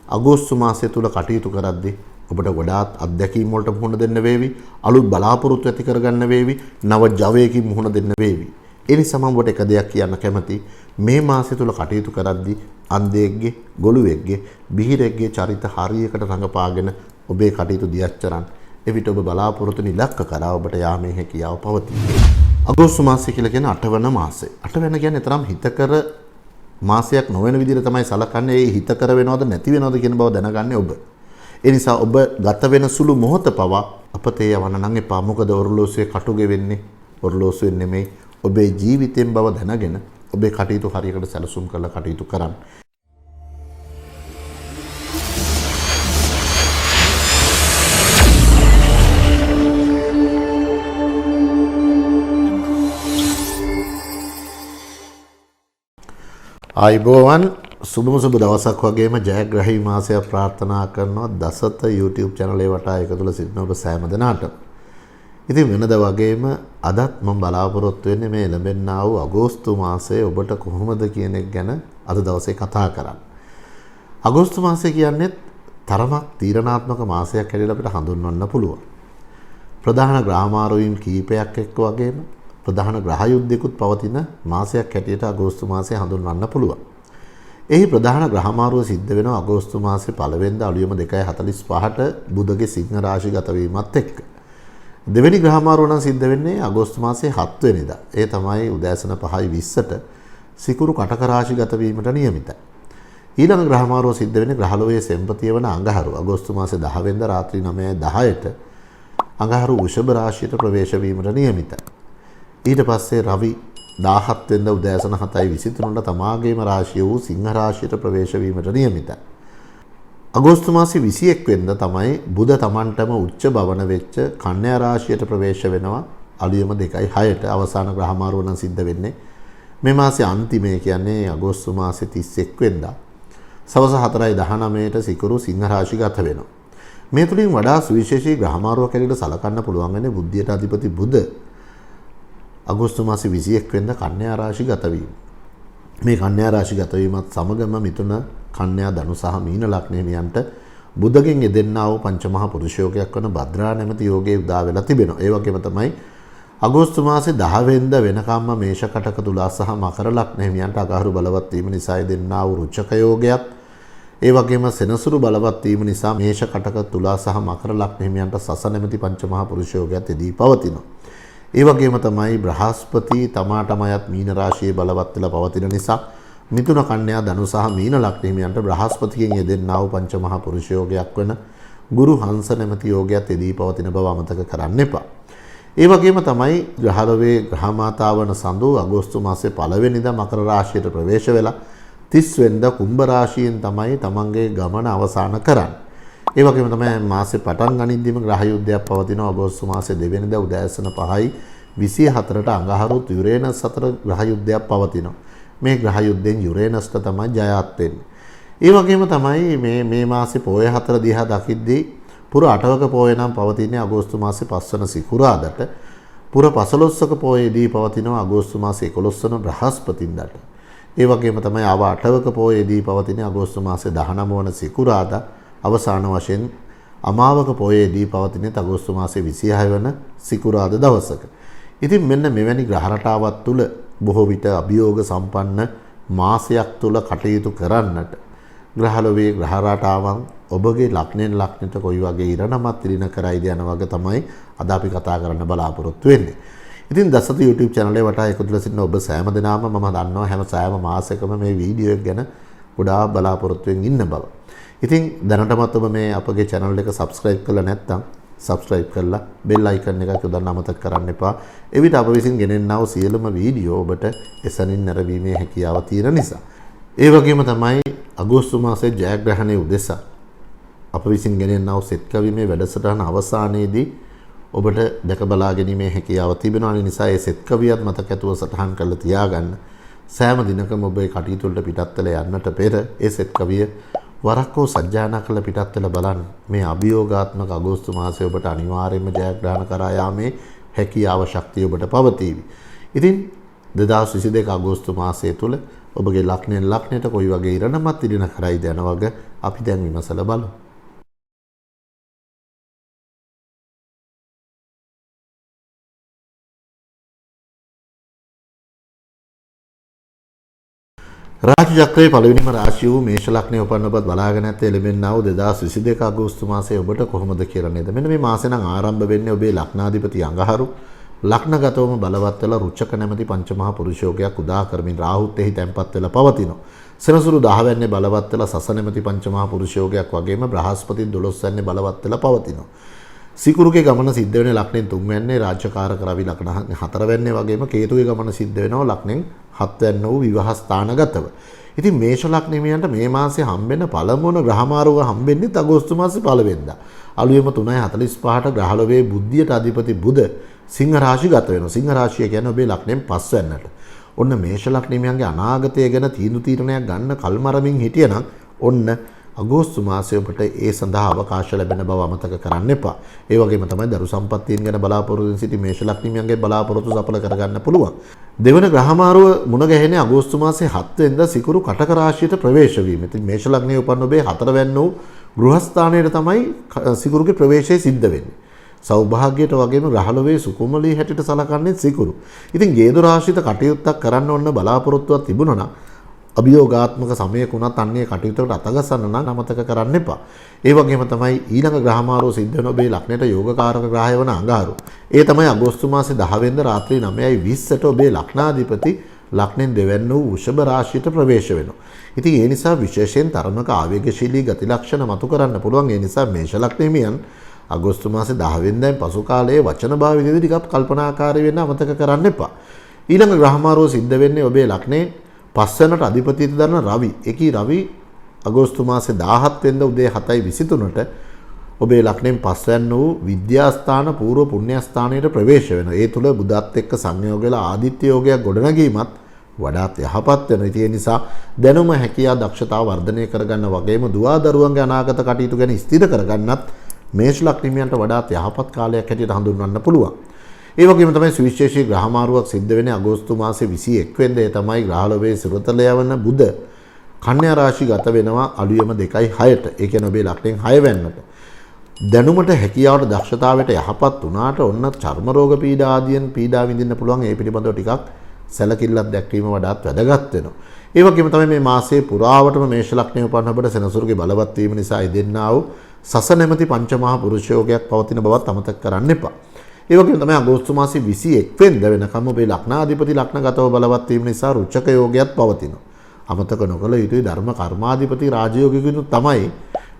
අගෝස්තු මාසය තුල කටයුතු කරද්දී ඔබට ගොඩාක් අත්දැකීම් වලට මුහුණ දෙන්න වේවි. අලුත් බලාපොරොත්තු ඇති කරගන්න වේවි. නව ජවයකින් මුහුණ දෙන්න වේවි. ඒ නිසා මම ඔබට එක දෙයක් කියන්න කැමතියි. මේ මාසය තුල කටයුතු කරද්දී අන්ධයෙක්ගේ, ගොළුෙක්ගේ, බිහිරෙක්ගේ චරිත හරියකට රඟපාගෙන ඔබේ කටයුතු දියච්චරන් එවිට ඔබ බලාපොරොත්තු ඉලක්ක කරා ඔබට යාමේ හැකියාව පවතී. අගෝස්තු මාසය කියලා කියන 8 වන මාසය. 8 වෙන කියන්නේ තරම් හිතකර මාසයක් නොවන විදිහට තමයි සලකන්නේ. ඒ හිතකර වෙනවද නැති වෙනවද කියන බව දැනගන්නේ ඔබ. ඒ නිසා ඔබ ගත වෙන සුළු මොහොත පවා අපතේ යවන්න නම් එපා. මොකද ඔරලෝසුවේ කටුගේ වෙන්නේ ඔරලෝසුවෙන් නෙමෙයි ඔබේ ජීවිතයෙන් බව දැනගෙන ඔබේ කටයුතු හරියකට සැලසුම් කරලා කටයුතු කරන්න. ආයිබෝවන් සුබම සුබ දවසක් වගේම ජයග්‍රහී මාසයක් ප්‍රාර්ථනා කරනවා දසත YouTube channel එක වටා එකතුල සිටින ඔබ සෑම දෙනාට. ඉතින් වෙනද වගේම අදත් මම බලාපොරොත්තු වෙන්නේ මේ ලැබෙනා වූ අගෝස්තු මාසයේ ඔබට කොහොමද කියන එක ගැන අද දවසේ කතා කරන්න. අගෝස්තු මාසය කියන්නේ තරමක් තීරණාත්මක මාසයක් හැටියට අපිට හඳුන්වන්න පුළුවන්. ප්‍රධාන ග්‍රහමාරුවීම් කීපයක් එක්ක වගේම ප්‍රධාන ග්‍රහ යුද්ධයකුත් පවතින මාසයක් හැටියට අගෝස්තු මාසය හඳුන්වන්න පුළුවන්. එහි ප්‍රධාන ග්‍රහමාරුව සිද්ධ වෙනවා අගෝස්තු මාසයේ 1 වෙනිදා අලුයම 2:45ට බුධගේ සිංහ රාශිගත වීමත් එක්ක. දෙවෙනි ග්‍රහමාරුව නම් සිද්ධ වෙන්නේ අගෝස්තු මාසයේ 7 වෙනිදා. ඒ තමයි උදෑසන 5:20ට සිකුරු කටක රාශිගත වීමට නියමිතයි. ඊළඟ ග්‍රහමාරුව සිද්ධ වෙන්නේ ග්‍රහලෝකයේ සෙන්පතිය වන අඟහරුව අගෝස්තු මාසයේ 10 වෙනිදා රාත්‍රී 9:10ට අඟහරුව වෘෂභ රාශියට ප්‍රවේශ වීමට නියමිතයි. ඊට පස්සේ රවි 17 වෙනිදා උදෑසන 7:23ට තමාගේම රාශිය වූ සිංහ රාශියට ප්‍රවේශ වීමට නියමිතයි. අගෝස්තු මාසයේ 21 වෙනිදා තමයි බුධ තමන්ටම උච්ච භවන වෙච්ච කන්‍යා රාශියට ප්‍රවේශ වෙනවා අලුයම 2:06ට අවසාන ග්‍රහමාරුව නම් සිද්ධ වෙන්නේ මේ මාසයේ අන්තිමේ කියන්නේ අගෝස්තු මාසයේ 31 වෙනිදා සවස 4:19ට සිකුරු සිංහ රාශිගත වෙනවා. මේ තුලින් වඩා සුවිශේෂී ග්‍රහමාරුවක් හැටියට සලකන්න පුළුවන් වෙන්නේ බුද්ධියට අධිපති බුධ අගෝස්තු මාසයේ 21 වෙනිදා කන්‍යා රාශි ගත වීම. මේ කන්‍යා රාශි ගත වීමත් සමගම මිථුන, කන්‍යා, ධනු සහ මීන ලග්නයන්ට බුධගෙන් යෙදෙන්නා වූ පංචමහා පුරුෂ යෝගයක් වන භද්‍රා නැමැති යෝගයේ උදා වෙලා තිබෙනවා. ඒ වගේම තමයි අගෝස්තු මාසයේ 10 වෙනිදා වෙනකම්ම මේෂ කටක තුලා සහ මකර ලග්නයන්ට අගහරු බලවත් වීම නිසා යෙදෙන්නා වූ රුචක යෝගයත් ඒ වගේම සෙනසුරු බලවත් වීම නිසා මේෂ කටක තුලා සහ මකර ලග්නයන්ට සස නැමැති පංචමහා පුරුෂ යෝගයත් එදී පවතිනවා. ඒ වගේම තමයි බ්‍රහස්පති තමාටමයත් මීන රාශියේ බලවත් වෙලා පවතින නිසා මිථුන, කන්‍යා, ධනු සහ මීන ලග්නයන්ට බ්‍රහස්පතියෙන් යෙදෙන්නා වූ පංචමහා පුරුෂ යෝගයක් වන ගුරු හංස නැමැති යෝගයත් එදී පවතින බව අමතක කරන්න එපා. ඒ වගේම තමයි ග්‍රහලෝකයේ ග්‍රහමාතාවන සඳු අගෝස්තු මාසයේ 1 වෙනිදා මකර රාශියට ප්‍රවේශ වෙලා 30 වෙනිදා කුම්භ රාශියෙන් තමයි තමන්ගේ ගමන අවසන් කරන්නේ. ඒ වගේම තමයි මාසේ පටන් ගනිද්දීම ග්‍රහ යුද්ධයක් පවතිනවා අගෝස්තු මාසයේ 2 වෙනිදා උදෑසන 5:24ට අඟහරුත් යුරේනස් අතර ග්‍රහ යුද්ධයක් පවතිනවා. මේ ග්‍රහ යුද්ධෙන් යුරේනස්ට තමයි ජයත් වෙන්නේ. ඒ වගේම තමයි මේ මාසේ පොය 4 දිහා දකිද්දී පුර 8වක පොය නම් පවතින්නේ අගෝස්තු මාසේ 5 වන සිකුරාදාට. පුර 15වක පොයේදී පවතිනවා අගෝස්තු මාසේ 11 වන බ්‍රහස්පතින්දාට. ඒ වගේම තමයි ආව 8වක පොයේදී පවතින්නේ අගෝස්තු මාසේ 19 වන සිකුරාදා. අවසාන වශයෙන් අමාවක පොයේදී පවතින අගෝස්තු මාසයේ 26 වන සිකුරාදා දවසක. ඉතින් මෙන්න මෙවැනි ග්‍රහ රටාවක් තුල බොහෝ විට අභියෝග සම්පන්න මාසයක් තුල කටයුතු කරන්නට ග්‍රහලෝකයේ ග්‍රහ රටාවන් ඔබගේ ලග්නෙන් ලග්නට කොයි වගේ ඉරණමත් ඉරින කරයිද යන වගේ තමයි අද අපි කතා කරන්න බලාපොරොත්තු වෙන්නේ. ඉතින් දසත YouTube channel එක වටා එකතුලා සිටින ඔබ සෑම දෙනාම මම දන්නවා හැම සෑම මාසයකම මේ වීඩියෝ එක ගැන ගොඩාක් බලාපොරොත්තුෙන් ඉන්න බව. ඉතින් දැනටමත් ඔබ මේ අපගේ channel එක subscribe කරලා නැත්නම් subscribe කරලා bell icon එක යොදන්න අමතක කරන්න එපා. එවිට අප විසින් ගෙනෙන්නා වූ සියලුම වීඩියෝ ඔබට එසනින් නැරඹීමේ හැකියාව තියෙන නිසා. ඒ වගේම තමයි අගෝස්තු මාසයේ ජයග්‍රහණයේ උදෙසා අප විසින් ගෙනෙන්නා වූ සෙත් කවිමේ වැඩසටහන අවසානයේදී ඔබට දැක බලා ගැනීමේ හැකියාව තිබෙනවා. ඒ නිසා ඒ සෙත් කවියත් මතක ඇතුව සටහන් කරලා තියාගන්න. සෑම දිනකම ඔබේ කටයුතු වලට පිටත් වෙලා යන්නට පෙර ඒ සෙත් කවිය වරක්කෝ සජ්ජායනා කළ පිටත් වෙලා බලන්න. මේ අභියෝගාත්මක අගෝස්තු මාසය ඔබට අනිවාර්යයෙන්ම ජයග්‍රහණ කරා යාමේ හැකියාව ශක්තිය ඔබට පවතීවි. ඉතින් 2022 අගෝස්තු මාසය තුල ඔබගේ ලග්නයෙන් ලග්නයට කොයි වගේ ඉරණමත් ඉදින කරයිද යන වගේ අපි දැන් විමසලා බලමු. රාශි චක්‍රයේ පළවෙනිම රාශිය වූ මේෂ ලග්නයේ උපන්න ඔබත් බලාගෙන ඇත්තේ එළඹෙන්නා වූ 2022 අගෝස්තු මාසයේ ඔබට කොහොමද කියලා නේද? මෙන්න මේ මාසේ නම් ආරම්භ වෙන්නේ ඔබේ ලග්නාධිපති අඟහරු ලග්නගතවම බලවත් වෙලා රුචක නැමැති පංචමහා පුරුෂයෝගයක් උදා කරමින් රාහුත් එහි තැන්පත් වෙලා පවතිනවා. සෙනසුරු 10 වෙන්නේ බලවත් වෙලා සස නැමැති පංචමහා පුරුෂයෝගයක් වගේම බ්‍රහස්පති 12 වෙන්නේ බලවත් වෙලා පවතිනවා. සිකුරුගේ ගමන සිද්ධ වෙන්නේ ලග්නෙන් 3 වෙන්නේ රාජ්‍යකාරක රවි ලග්න 4 වෙන්නේ වගේම කේතුගේ ගමන සිද්ධ වෙනවා ලග්නෙන් 7 වෙන්න වූ විවාහ ස්ථානගතව. ඉතින් මේෂ ලග්නෙමියන්ට මේ මාසේ හම්බෙන පළමුවන ග්‍රහමාරුව හම්බෙන්නේ අගෝස්තු මාසේ 1 වෙනිදා. අලුයම 3:45ට ග්‍රහලෝකයේ බුද්ධියට අධිපති බුධ සිංහ රාශිගත වෙනවා. සිංහ රාශිය කියන්නේ ඔබේ ලග්නෙන් 5 වෙන්නට. ඔන්න මේෂ ලග්නෙමියන්ගේ අනාගතය ගැන තීන්දුව ගන්න කල්මරමින් හිටියනම් ඔන්න අගෝස්තු මාසයේ ඔබට ඒ සඳහා අවකාශ ලැබෙන බව අමතක කරන්න එපා. ඒ වගේම තමයි දරු සම්පත්තියන් ගැන බලාපොරොත්තු සිටි මේෂ ලග්නිමියන්ගේ බලාපොරොත්තු සඵල කරගන්න පුළුවන්. දෙවන ග්‍රහමාරුව මුණ ගැහෙන්නේ අගෝස්තු මාසයේ 7 වෙනිදා සිකුරු කටක රාශියට ප්‍රවේශ වීම. ඉතින් මේෂ ලග්නයේ උපන් ඔබේ 4 වෙනි වූ ගෘහස්ථානයේ තමයි සිකුරුගේ ප්‍රවේශය සිද්ධ වෙන්නේ. සෞභාග්‍යයට වගේම ග්‍රහලෝකයේ සුකුමලී හැටියට සලකන්නේ සිකුරු. ඉතින් ගේදු රාශියට කටයුත්තක් කරන්න ඕන බලාපොරොත්තුවක් තිබුණා නම් අභියෝගාත්මක සමයකුණත් අන්නේ කටයුත්තකට අතගසන්න නම් අමතක කරන්න එපා. ඒ වගේම තමයි ඊළඟ ග්‍රහමාරුව සිද්ධ වෙන ඔබේ ලග්නයට යෝගකාරක ග්‍රහය වන අඟහරු. ඒ තමයි අගෝස්තු මාසේ 10 වෙනිදා රාත්‍රී 9:20ට ඔබේ ලග්නාධිපති ලග්නෙන් දෙවැන්න වූ වෘෂභ රාශියට ප්‍රවේශ වෙනවා. ඉතින් ඒ නිසා විශේෂයෙන් තරමක ආවේගශීලී ගති ලක්ෂණ මතු කරන්න පුළුවන්. ඒ නිසා මේෂ ලග්නෙමියන් අගෝස්තු මාසේ 10 වෙනිදාන් පසු කාලයේ වචන භාවිතයේදී ටිකක් කල්පනාකාරී වෙන්න අමතක කරන්න එපා. ඊළඟ ග්‍රහමාරුව සිද්ධ වෙන්නේ ඔබේ ලග්නේ 5 වෙනිදාට අධිපතියට දරන රවි. ඒකී රවි අගෝස්තු මාසේ 17 වෙනිදා උදේ 7:23ට ඔබේ ලග්නෙන් 5 වෙනි වූ විද්‍යාස්ථාන පූර්ව පුණ්‍යස්ථානයට ප්‍රවේශ වෙනවා. ඒ තුල බුධත් එක්ක සංයෝග වෙලා ආදිත්‍ය යෝගයක් ගොඩනැගීමත් වඩාත් යහපත් වෙනවා. ඒ නිසා දැනුම හැකියාව දක්ෂතාව වර්ධනය කරගන්න වගේම දුවා දරුවන්ගේ අනාගත කටයුතු ගැන ස්ථිර කරගන්නත් මේෂ ලග්නිමියන්ට වඩාත් යහපත් කාලයක් හැටියට හඳුන්වන්න පුළුවන්. ඒ වගේම තමයි සුවිශේෂී ග්‍රහමාරුවක් සිද්ධ වෙන්නේ අගෝස්තු මාසේ 21 වෙනිදා. ඒ තමයි ග්‍රහලෝකයේ සිරතල යවන බුධ කන්‍යා රාශි ගත වෙනවා අලුයම 2:06ට. ඒ කියන්නේ ඔබේ ලග්නෙන් 6 වෙන්නට. දැනුමට හැකියාවට දක්ෂතාවයට යහපත් වුණාට ඔන්න චර්ම රෝග පීඩා ආදියෙන් පීඩා විඳින්න පුළුවන්. ඒ පිළිබඳව ටිකක් සැලකිල්ලක් දැක්වීම වඩාත් වැදගත් වෙනවා. ඒ වගේම තමයි මේ මාසයේ පුරාවටම මේෂ ලග්නයේ උපන් ඔබට සෙනසුරුගේ බලවත් වීම නිසා ඉදෙන්නා වූ සස නැමැති පංචමහා පුරුෂයෝගයක් පවතින බවත් අමතක කරන්න එපා. ඒ වගේම තමයි අගෝස්තු මාසේ 21 වෙනිදා වෙනකම් ඔබේ ලග්නාධිපති ලග්නගතව බලවත් වීම නිසා රුචක යෝගයක් පවතිනවා. අමතක නොකළ යුතුයි ධර්ම කර්මාධිපති රාජයෝගිකුත් තමයි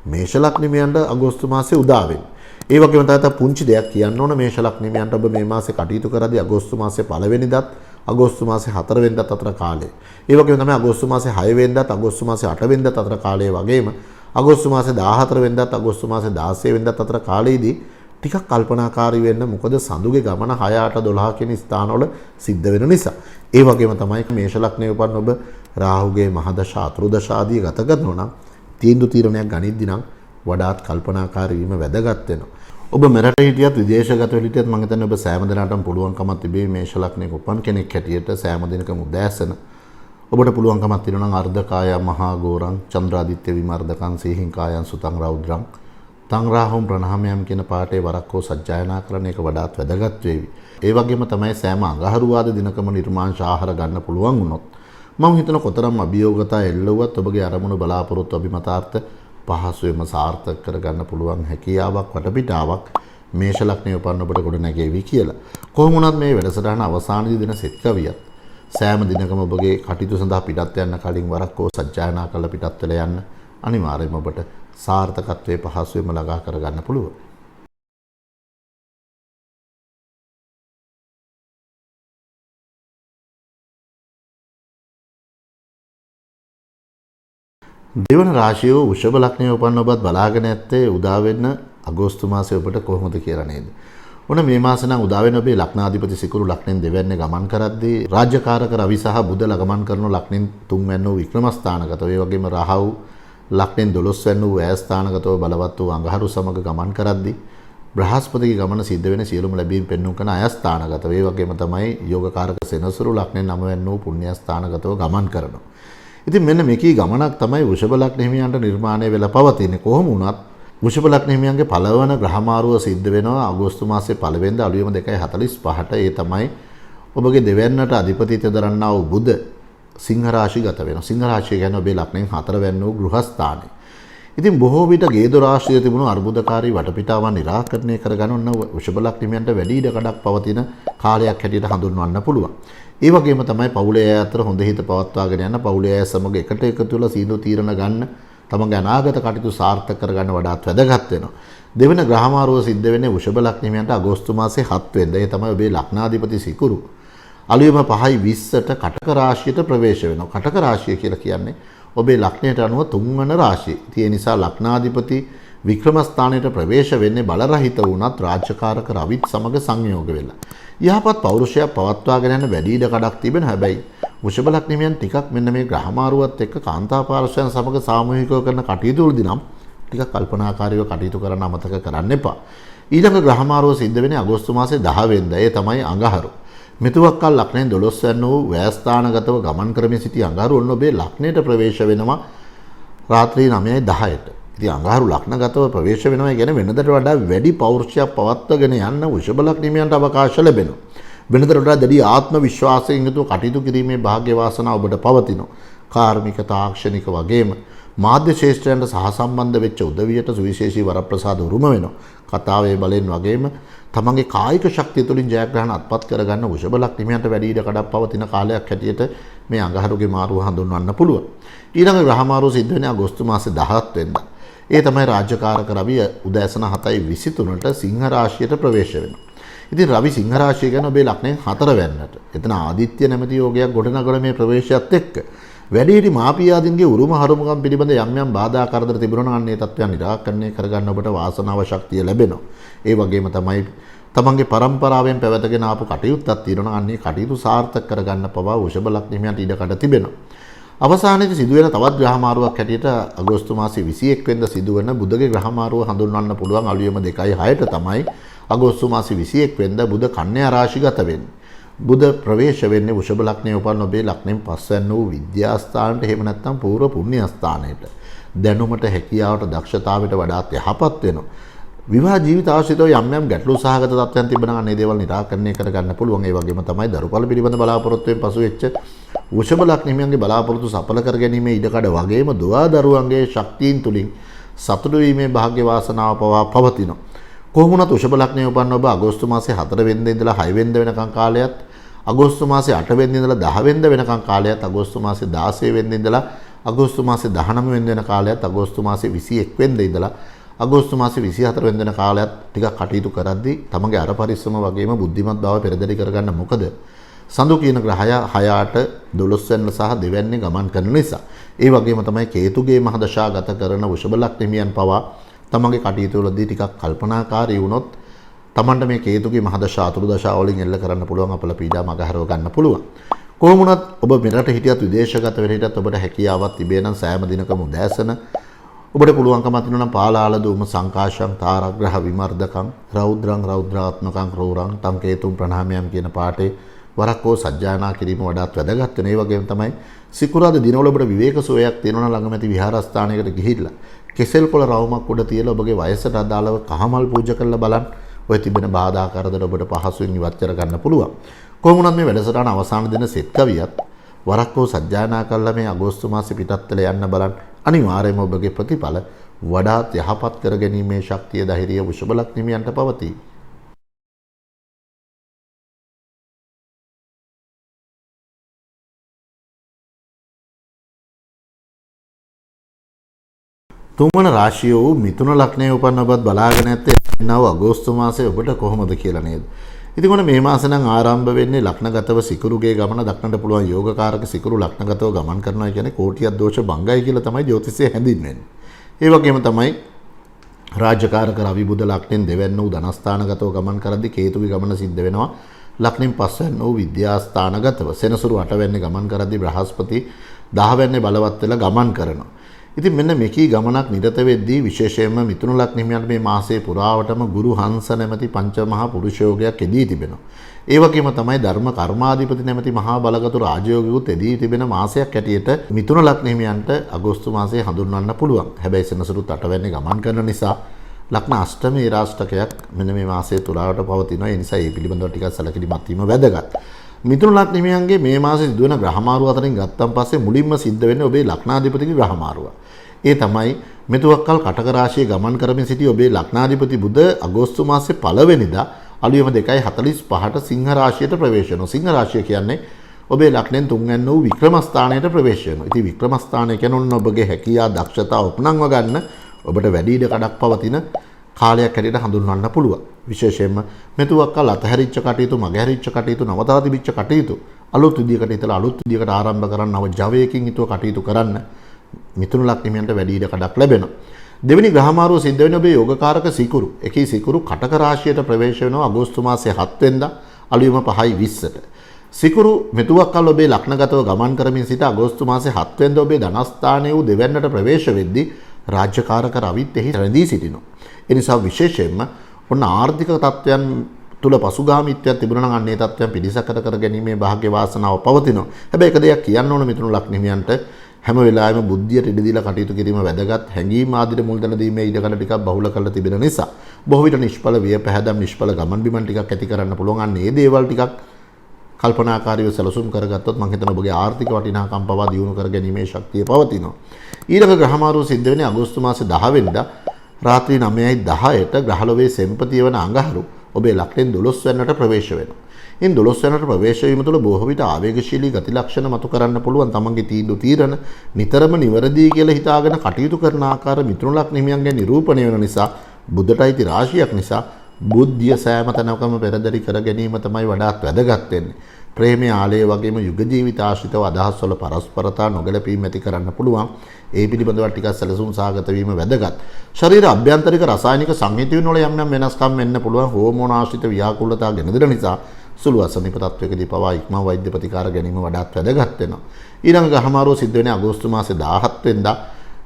මේෂ ලග්නිමියන්ට අගෝස්තු මාසේ උදා වෙන්නේ. ඒ වගේම තමයි පුංචි දෙයක් කියන්න ඕන මේෂ ලග්නිමියන්ට ඔබ මේ මාසේ කටයුතු කරද්දී අගෝස්තු මාසේ 1 වෙනිදාත් අගෝස්තු මාසේ 4 වෙනිදාත් අතර කාලය. ඒ වගේම තමයි අගෝස්තු මාසේ 6 වෙනිදාත් අගෝස්තු මාසේ 8 වෙනිදාත් අතර කාලය වගේම අගෝස්තු මාසේ 14 වෙනිදාත් අගෝස්තු මාසේ 16 වෙනිදාත් අතර කාලයේදී ටිකක් කල්පනාකාරී වෙන්න. මොකද සඳුගේ ගමන 6 8 12 කියන ස්ථානවල සිද්ධ වෙන නිසා. ඒ වගේම තමයි මේෂ ලග්නයේ උපන් ඔබ රාහුගේ මහදශා අතුරුදශා ආදී ගත කරනවා නම් තීරණයක් ගනිද්දී නම් වඩාත් කල්පනාකාරී වීම වැදගත් වෙනවා. ඔබ මෙරට හිටියත් විදේශගත වෙලා හිටියත් මම හිතන්නේ ඔබ සෑම දිනකටම පුළුවන්කමක් තිබේ මේෂ ලග්නයක උපන් කෙනෙක් හැටියට සෑම දිනකම උදෑසන ඔබට පුළුවන්කමක් තියෙනවා නම් අර්ධකාය මහා ගෝරං චන්ද්‍රාදිත්‍ය විමර්ධකං සීහිංකායන් සුතං රෞද්‍රං තං රාහුම් ප්‍රණාමයම් කියන පාඩේ වරක් හෝ සජ්ජායනා කරන එක වඩාත් වැදගත් වේවි. ඒ වගේම තමයි සෑම අඟහරුවාද දිනකම නිර්මාංශ ආහාර ගන්න පුළුවන් වුණොත් මම හිතන කොතරම් අභියෝගතා එල්ලුවත් ඔබගේ අරමුණු බලාපොරොත්තු අභිමතාර්ථ පහසුවෙන්ම සාර්ථක කරගන්න පුළුවන් හැකියාවක් වටපිටාවක් මේෂ ලග්නයේ උපන් ඔබට ගොඩ නැගෙවි කියලා. කොහොම වුණත් මේ වැඩසටහන අවසානයේ දින සෙත් කවියත් සෑම දිනකම ඔබගේ කටයුතු සඳහා පිටත් යන්න කලින් වරක් හෝ සජ්ජායනා කරලා පිටත් වෙලා යන්න. අනිවාර්යයෙන්ම ඔබට සාර්ථකත්වයේ පහසුවෙන්ම ළඟා කරගන්න පුළුවන්. දෙවන රාශිය වූ වෘෂභ ලග්නයේ උපන් ඔබත් බලාගෙන ඇත්තේ උදා වෙන්න අගෝස්තු මාසයේ ඔබට කොහොමද කියලා නේද? ඔන්න මේ මාසේ නම් උදා වෙන ඔබේ ලග්නාධිපති සිකුරු ලග්නෙන් දෙවැන්නේ ගමන් කරද්දී රාජ්‍යකාරක රවි සහ බුධ ගමන් කරන ලග්නෙන් 3 වෙනි වූ වික්‍රමස්ථානගත වේ වගේම රාහු ලග්නෙන් 12 වෙනි වූ ඇස්ථානගතව බලවත් වූ අඟහරු සමග ගමන් කරද්දී බ්‍රහස්පතිගේ ගමන සිද්ධ වෙන සියලුම ලැබීම් පෙන්වුම් කරන අයස්ථානගත වේ වගේම තමයි යෝගකාරක සෙනසුරු ලග්නෙන් 9 වෙනි වූ පුණ්‍යස්ථානගතව ගමන් කරනවා. ඉතින් මෙන්න මේකී ගමනක් තමයි වෘෂභ ලග්න හිමියන්ට නිර්මාණය වෙලා පවතින්නේ. කොහොම වුණත් වෘෂභ ලග්න හිමියන්ගේ පළවන ග්‍රහමාරුව සිද්ධ වෙනවා අගෝස්තු මාසයේ 1 වෙනිදා අලුයම 2:45ට. ඒ තමයි ඔබගේ දෙවැන්නට අධිපතිත්වය දරන්නා වූ බුධ සිංහ රාශිගත වෙනවා. සිංහ රාශිය කියන්නේ ඔබේ ලග්නයෙන් 4 වෙනි වූ ගෘහස්ථානය. ඉතින් බොහෝ විට ගේදු රාශියේ තිබුණු අර්බුදකාරී වටපිටාවන් निराකරණය කරගන්න ඕන වෘෂභ ලග්න හිමියන්ට වැඩි ඉඩකඩක් පවතින කාලයක් හැටියට හඳුන්වන්න පුළුවන්. ඒ වගේම තමයි පවුලේ අය අතර හොඳ හිත පවත්වාගෙන යන පවුලේ අය සමග එකට එකතු වෙලා සීඳු තීරණ ගන්න තමන්ගේ අනාගත කටයුතු සාර්ථක කරගන්න වඩාත් වැදගත් වෙනවා. දෙවන ග්‍රහමාරුව සිද්ධ වෙන්නේ වෘෂභ ලග්න හිමියන්ට අගෝස්තු මාසේ 7 වෙනිදා. ඒ තමයි ඔබේ ලග්නාධිපති සිකුරු අලුයම 5:20ට කටක රාශියට ප්‍රවේශ වෙනවා. කටක රාශිය කියලා කියන්නේ ඔබේ ලග්නයට අනුව 3 වන රාශිය. ඒ නිසා ලග්නාධිපති වික්‍රම ස්ථානයට ප්‍රවේශ වෙන්නේ බල රහිත වුණත් රාජ්‍යකාරක රවිත් සමග සංයෝග වෙලා. යහපත් පෞරුෂයක් පවත්වාගෙන යන වැඩි ඉඩ කඩක් තිබෙන හැබැයි වෘෂභ ලග්න හිමියන් ටිකක් මෙන්න මේ ග්‍රහමාරුවත් එක්ක කාන්තා පාර්ශ්වයන් සමග සාමූහිකව කරන කටයුතු වලදී නම් ටිකක් කල්පනාකාරීව කටයුතු කරන්න අමතක කරන්න එපා. ඊළඟ ග්‍රහමාරුව සිද්ධ වෙන්නේ අගෝස්තු මාසේ 10 වෙනිදා. ඒ තමයි අඟහරු. මෙතුවක්කල් ලග්නයෙන් 12 වෙනි වූ ව්‍යයස්ථානගතව ගමන් කරමින් සිටි අඟහරු ඔන්න ඔබේ ලග්නයට ප්‍රවේශ වෙනවා රාත්‍රී 9:10ට. ඉතින් අඟහරු ලග්නගතව ප්‍රවේශ වෙනවා කියන්නේ වෙනදට වඩා වැඩි පෞරුෂයක් පවත්වාගෙන යන්න වෘෂභ ලග්න හිමියන්ට අවකාශ ලැබෙනවා. වෙනදට වඩා දැඩි ආත්ම විශ්වාසයෙන් යුතුව කටයුතු කිරීමේ වාග්ය වාසනාව ඔබට පවතිනවා. කාර්මික තාක්ෂණික වගේම මාධ්‍ය ශාස්ත්‍රයන්ට සහසම්බන්ධ වෙච්ච උදවියට සුවිශේෂී වරප්‍රසාද උරුම වෙනවා. කතාවේ බලෙන් වගේම තමන්ගේ කායික ශක්තිය තුළින් ජයග්‍රහණ අත්පත් කරගන්න වෘෂභ ලග්න හිමියන්ට වැඩි ඉඩ කඩක් පවතින කාලයක් හැටියට මේ අඟහරුගේ මාරුව හඳුන්වන්න පුළුවන්. ඊළඟ ග්‍රහමාරුව සිද්ධ වෙන්නේ අගෝස්තු මාසේ 17 වෙනිදා. ඒ තමයි රාජ්‍යකාරක රවි උදෑසන 7:23ට සිංහ රාශියට ප්‍රවේශ වෙනවා. ඉතින් රවි සිංහ රාශිය ගැන ඔබේ ලග්නයෙන් 4 වෙන්නට. එතන ආදිත්‍ය නැමැති යෝගයක් ගොඩනගන මේ ප්‍රවේශයත් එක්ක වැඩිහිටි මාපියාදීන්ගේ උරුම හරුමකම් පිළිබඳ යම් යම් බාධා කරදර තිබුණා නම් ඒ තත්ත්වයන් निराකරණය කරගන්න ඔබට වාසනාව ශක්තිය ලැබෙනවා. ඒ වගේම තමයි තමන්ගේ පරම්පරාවෙන් පැවතගෙන ආපු කටයුත්තක් තියෙනවා. අන්නේ කටයුතු සාර්ථක කරගන්න පවා වෘෂභ ලග්න හිමියන්ට ඉඩකඩ තිබෙනවා. අවසානයේදී සිදුවෙන තවත් ග්‍රහමාරුවක් හැටියට අගෝස්තු මාසේ 21 වෙනිදා සිදුවන බුධගේ ග්‍රහමාරුව හඳුන්වන්න පුළුවන් අලුයම 2:06ට තමයි අගෝස්තු මාසේ 21 වෙනිදා බුධ කන්‍යා රාශිගත වෙන්නේ. බුධ ප්‍රවේශ වෙන්නේ වෘෂභ ලග්නයේ උපන් ඔබේ ලග්නෙන් පස්වැන්න වූ විද්‍යාස්ථානට එහෙම නැත්නම් පූර්ව පුණ්‍ය ස්ථානයට. දැනුමට හැකියාවට දක්ෂතාවයට වඩාත් යහපත් වෙනවා. විවාහ ජීවිත ආශ්‍රිතව යම් යම් ගැටලු සහගත තත්ත්වයන් තිබෙනවා නම් මේ දේවල් निराකරණය කරගන්න පුළුවන්. ඒ වගේම තමයි දරුපල පිළිබඳ බලාපොරොත්තුෙන් පසු වෙච්ච වෘෂභ ලග්න හිමියන්ගේ බලාපොරොත්තු සඵල කර ගැනීමේ ඉඩකඩ වගේම දුවා දරුවන්ගේ ශක්තියින් තුලින් සතුටු වීමේ වාග්ය වාසනාව පවා පවතිනවා. කොහොම වුණත් වෘෂභ ලග්නයේ උපන් ඔබ අගෝස්තු මාසේ 4 වෙනිදා ඉඳලා 6 වෙනිදා වෙනකම් කාලයත් අගෝස්තු මාසේ 8 වෙනිදා ඉඳලා 10 වෙනිදා වෙනකම් කාලයත් අගෝස්තු මාසේ 16 වෙනිදා ඉඳලා අගෝස්තු මාසේ 19 වෙනිදා වෙන කාලයත් අගෝස්තු මාසේ 21 වෙනිදා ඉඳලා අගෝස්තු මාසේ 24 වෙනිදා වෙන කාලයත් ටිකක් කටයුතු කරද්දී තමගේ අර පරිස්සම වගේම බුද්ධිමත් බව පෙරදරි කරගන්න. මොකද සඳු කියන ග්‍රහය 6ට 12 වෙනිදා සහ 2 වෙනිදා ගමන් කරන නිසා. ඒ වගේම තමයි කේතුගේ මහදශා ගත කරන වෘෂභ ලග්න හිමියන් පවා තමගේ කටයුතු වලදී ටිකක් කල්පනාකාරී වුණොත් තමන්ට මේ කේතුගේ මහදශා අතුරු දශා වලින් එල්ල කරන්න පුළුවන් අපල පීඩා මගහරව ගන්න පුළුවන්. කොහොම වුණත් ඔබ මෙරට හිටියත් විදේශගත වෙන හිටියත් ඔබට හැකියාවක් තිබේ නම් සෑම දිනකම උදෑසන ඔබට පුළුවන්කම තියෙනවා නම් පාලාල දුම සංකාශං තාරග්‍රහ විමර්ධකං රෞද්‍රං රෞද්‍රාත්මකං ක්‍රෝරං තම් කේතුම් ප්‍රණාමයන් කියන පාඩේ වරක්කෝ සජ්ජායනා කිරීම වඩාත් වැදගත් වෙන. ඒ වගේම තමයි සිකුරාදා දිනවල ඔබට විවේක සෝයක් තියෙනවා නම් ළඟම ඇති විහාරස්ථානයකට ගිහිල්ලා කෙසෙල් කොළ රවුමක් උඩ තියලා ඔබගේ වයසට අදාළව කහමල් පූජා කරලා බලන්න. ඔය තිබෙන බාධා කරදර ඔබට පහසුවෙන් ඉවත් කර ගන්න පුළුවන්. කොහොම වුණත් මේ වැඩසටහන අවසාන දින සෙත් කවියත් වරක්කෝ සජ්ජායනා කළා මේ අගෝස්තු මාසේ පිටත් වෙලා යන්න බලන්න. අනිවාර්යයෙන්ම ඔබගේ ප්‍රතිඵල වඩාත් යහපත් කර ගැනීමේ ශක්තිය ධෛර්යය වෘෂභ ලග්න හිමියන්ට පවතී. තුන්වන රාශිය වූ මිථුන ලග්නයේ උපන්න ඔබත් බලාගෙන ඇත්තේ නව අගෝස්තු මාසයේ ඔබට කොහොමද කියලා නේද? ඉතින් කොහොම මේ මාසෙ නම් ආරම්භ වෙන්නේ ලග්නගතව සිකුරුගේ ගමන දක්නට පුළුවන් යෝගකාරක සිකුරු ලග්නගතව ගමන් කරනවා කියන්නේ කෝටියක් දෝෂ භංගයි කියලා තමයි ජ්‍යොතිෂයේ හැඳින්වෙන්නේ. ඒ වගේම තමයි රාජ්‍යකාරක රවි බුධ ලග්නෙන් දෙවැන්න වූ ධනස්ථානගතව ගමන් කරද්දී කේතුගේ ගමන සිද්ධ වෙනවා. ලග්නෙන් පස්වැන්න වූ විද්‍යාස්ථානගතව සෙනසුරු 8 වෙන්නේ ගමන් කරද්දී බ්‍රහස්පති 10 වෙන්නේ බලවත් වෙලා ගමන් කරනවා. ඉතින් මෙන්න මෙකී ගමනක් නිරත වෙද්දී විශේෂයෙන්ම මිථුන ලග්නෙමියන්ට මේ මාසයේ පුරාවටම ගුරු හංස නැමැති පංචමහා පුරුෂයෝගයක් එදී තිබෙනවා. ඒ වගේම තමයි ධර්ම කර්මාධිපති නැමැති මහා බලගතු රාජයෝගිකුත් එදී තිබෙන මාසයක් හැටියට මිථුන ලග්නෙමියන්ට අගෝස්තු මාසයේ හඳුන්වන්න පුළුවන්. හැබැයි සෙනසුරුත් 8 වෙනි ගමන් කරන නිසා ලග්න අෂ්ටමේ රාෂ්ටකයක් මෙන්න මේ මාසයේ තුරාවට පවතිනවා. ඒ නිසා මේ පිළිබඳව ටිකක් සැලකිලිමත් වීම වැදගත්. මිථුන ලග්නෙමියන්ගේ මේ මාසයේ සිදුවන ග්‍රහමාරුව අතරින් ගත්තන් පස්සේ මුලින්ම සිද්ධ වෙන්නේ ඔබේ ලග්නාධිපතිගේ ග්‍රහමාරුව. ඒ තමයි මෙතුවක්කල් කටක රාශියේ ගමන් කරමින් සිටි ඔබේ ලග්නාධිපති බුධ අගෝස්තු මාසයේ 1 වෙනිදා අලුයම 2:45ට සිංහ රාශියට ප්‍රවේශ වෙනවා. සිංහ රාශිය කියන්නේ ඔබේ ලග්නෙන් තුන්වැන්න වූ වික්‍රම ස්ථානයට ප්‍රවේශ වෙනවා. ඉතින් වික්‍රම ස්ථානය කියන්නේ ඔන්න ඔබගේ හැකියාව දක්ෂතාව උපනංව ගන්න ඔබට වැඩි ඉඩ කඩක් පවතින කාලයක් හැටියට හඳුන්වන්න පුළුවන්. විශේෂයෙන්ම මෙතුවක්කල් අතහැරිච්ච කටයුතු, මගහැරිච්ච කටයුතු, නවතා තිබිච්ච කටයුතු අලුත් විදියකට ඉතලා අලුත් විදියකට ආරම්භ කරන්න නව ජවයකින් යුතුව කටයුතු කරන්න මිථුන ලග්නෙමියන්ට වැඩි ඉඩ කඩක් ලැබෙනවා. දෙවෙනි ග්‍රහමාරුව සිද්ධ වෙන ඔබේ යෝගකාරක සිකුරු. එකී සිකුරු කටක රාශියට ප්‍රවේශ වෙනවා අගෝස්තු මාසයේ 7 වෙනිදා අලුයම 5:20ට. සිකුරු මෙතුවක්කල් ඔබේ ලග්නගතව ගමන් කරමින් සිට අගෝස්තු මාසයේ 7 වෙනිදා ඔබේ ධනස්ථානයේ වූ දෙවැන්නට ප්‍රවේශ වෙද්දී රාජ්‍යකාරක රවිත් එහි රැඳී සිටිනවා. ඒ නිසා විශේෂයෙන්ම ඔන්න ආර්ථික තත්ත්වයන් තුල පසුගාමීත්වයක් තිබුණා නම් අන්නේ තත්ත්වයන් පිළිසකර කර ගැනීමේ වාග්ය වාසනාව පවතිනවා. හැබැයි එක දෙයක් කියන්න ඕන මිථුන ලග්නෙමියන්ට හැම වෙලාවෙම බුද්ධියට ඉඩ දීලා කටයුතු කිරීම වැදගත්. හැඟීම් ආදිට මුල් තැන දීමේ ඉඩකඩ ටිකක් බහුල කරලා තිබෙන නිසා බොහෝ විට නිෂ්ඵල විය පැහැදම් නිෂ්ඵල ගමන් බිමන් ටිකක් ඇති කරන්න පුළුවන්. අන්න ඒ දේවල් ටිකක් කල්පනාකාරීව සැලසුම් කරගත්තොත් මම හිතනවා ඔබගේ ආර්ථික වටිනාකම් පවා දියුණු කර ගැනීමේ ශක්තිය පවතිනවා. ඊළඟ ග්‍රහමාරුව සිද්ධ වෙන්නේ අගෝස්තු මාසේ 10 වෙනිදා රාත්‍රී 9:10ට ග්‍රහලෝකයේ සෙම්පතිය වන අඟහරු ඔබේ ලග්නෙන් 12 වෙනිදාට ප්‍රවේශ වෙනවා. ඉන් 12 වෙනිදාට ප්‍රවේශ වීම තුළ බොහෝ විට ආවේගශීලී ගති ලක්ෂණ මතු කරන්න පුළුවන්. තමන්ගේ තීන්දුව తీරන නිතරම නිවැරදි කියලා හිතාගෙන කටයුතු කරන ආකාර මිථුන ලග්නෙමියන්ගේ නිරූපණය වෙන නිසා බුද්ධටයිති රාශියක් නිසා බුද්ධිය සෑම තැනකම පෙරදරි කර ගැනීම තමයි වඩාත් වැදගත් වෙන්නේ. ප්‍රේමය ආලය වගේම යුග ජීවිත ආශ්‍රිතව අදහස් වල පරස්පරතා නොගැලපීම් ඇති කරන්න පුළුවන්. ඒ පිළිබඳව ටිකක් සැලසුම් සාගත වීම වැදගත්. ශරීර අභ්‍යන්තරික රසායනික සංහිතියන් වල යම් යම් වෙනස්කම් වෙන්න පුළුවන්. හෝමෝන ආශ්‍රිත ව්‍යාකූලතා ගෙන දෙන නිසා සුළු අසනීප තත්වයකදී පවා ඉක්මන් වෛද්‍ය ප්‍රතිකාර ගැනීම වඩාත් වැදගත් වෙනවා. ඊළඟ ග්‍රහමාරුව සිද්ධ වෙන්නේ අගෝස්තු මාසේ 17 වෙනිදා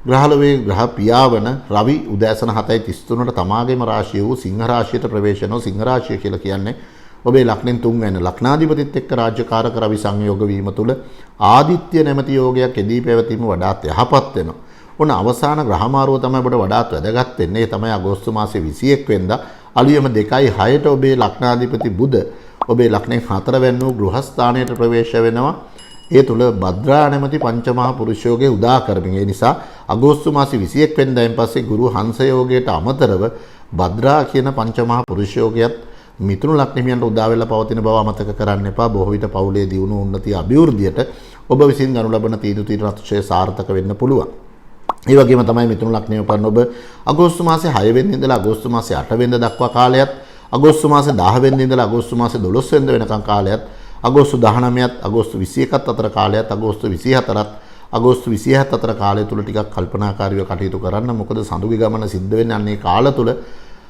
ග්‍රහලෝකයේ ග්‍රහ පියාවන රවි උදෑසන 7:33ට තමාගේම රාශිය වූ සිංහ රාශියට ප්‍රවේශ වෙනවා. සිංහ රාශිය කියලා කියන්නේ ඔබේ ලග්නෙන් 3 වෙනි ලග්නාධිපතිත් එක්ක රාජ්‍යකාරක රවි සංයෝග වීම තුළ ආදිත්‍ය නැමැති යෝගයක් එදී පැවතීම වඩාත් යහපත් වෙනවා. ඔන්න අවසාන ග්‍රහමාරුව තමයි ඔබට වඩාත් වැදගත් වෙන්නේ. ඒ තමයි අගෝස්තු මාසේ 21 වෙනිදා අලුයම 2:06ට ඔබේ ලග්නාධිපති බුධ ඔබේ ලග්නෙන් 4 වෙනි වූ ගෘහස්ථානයට ප්‍රවේශ වෙනවා. ඒ තුල භද්‍රා නැමැති පංචමහා පුරුෂයෝගේ උදා කරමින්. ඒ නිසා අගෝස්තු මාසේ 21 වෙනිදායින් පස්සේ ගුරු හංස යෝගයට අමතරව භද්‍රා කියන පංචමහා පුරුෂයෝගයත් මිථුන ලග්නෙමියන්ට උදා වෙලා පවතින බව අමතක කරන්න එපා. බොහෝ විට පවුලේ දියුණු උන්නතිය අභිවෘද්ධියට ඔබ විසින් ගනු ලබන තීන්දුව රත්ෂය සාර්ථක වෙන්න පුළුවන්. ඒ වගේම තමයි මිථුන ලග්නයේ උපන් ඔබ අගෝස්තු මාසේ 6 වෙනිදා ඉඳලා අගෝස්තු මාසේ 8 වෙනිදා දක්වා කාලයත්, අගෝස්තු මාසේ 10 වෙනිදා ඉඳලා අගෝස්තු මාසේ 12 වෙනිදා වෙනකන් කාලයත්, අගෝස්තු 19ත් අගෝස්තු 21ත් අතර කාලයත්, අගෝස්තු 24ත් අගෝස්තු 27 අතර කාලය තුල ටිකක් කල්පනාකාරීව කටයුතු කරන්න. මොකද සඳුගේ ගමන සිද්ධ වෙන්නේ අන්නේ කාල තුල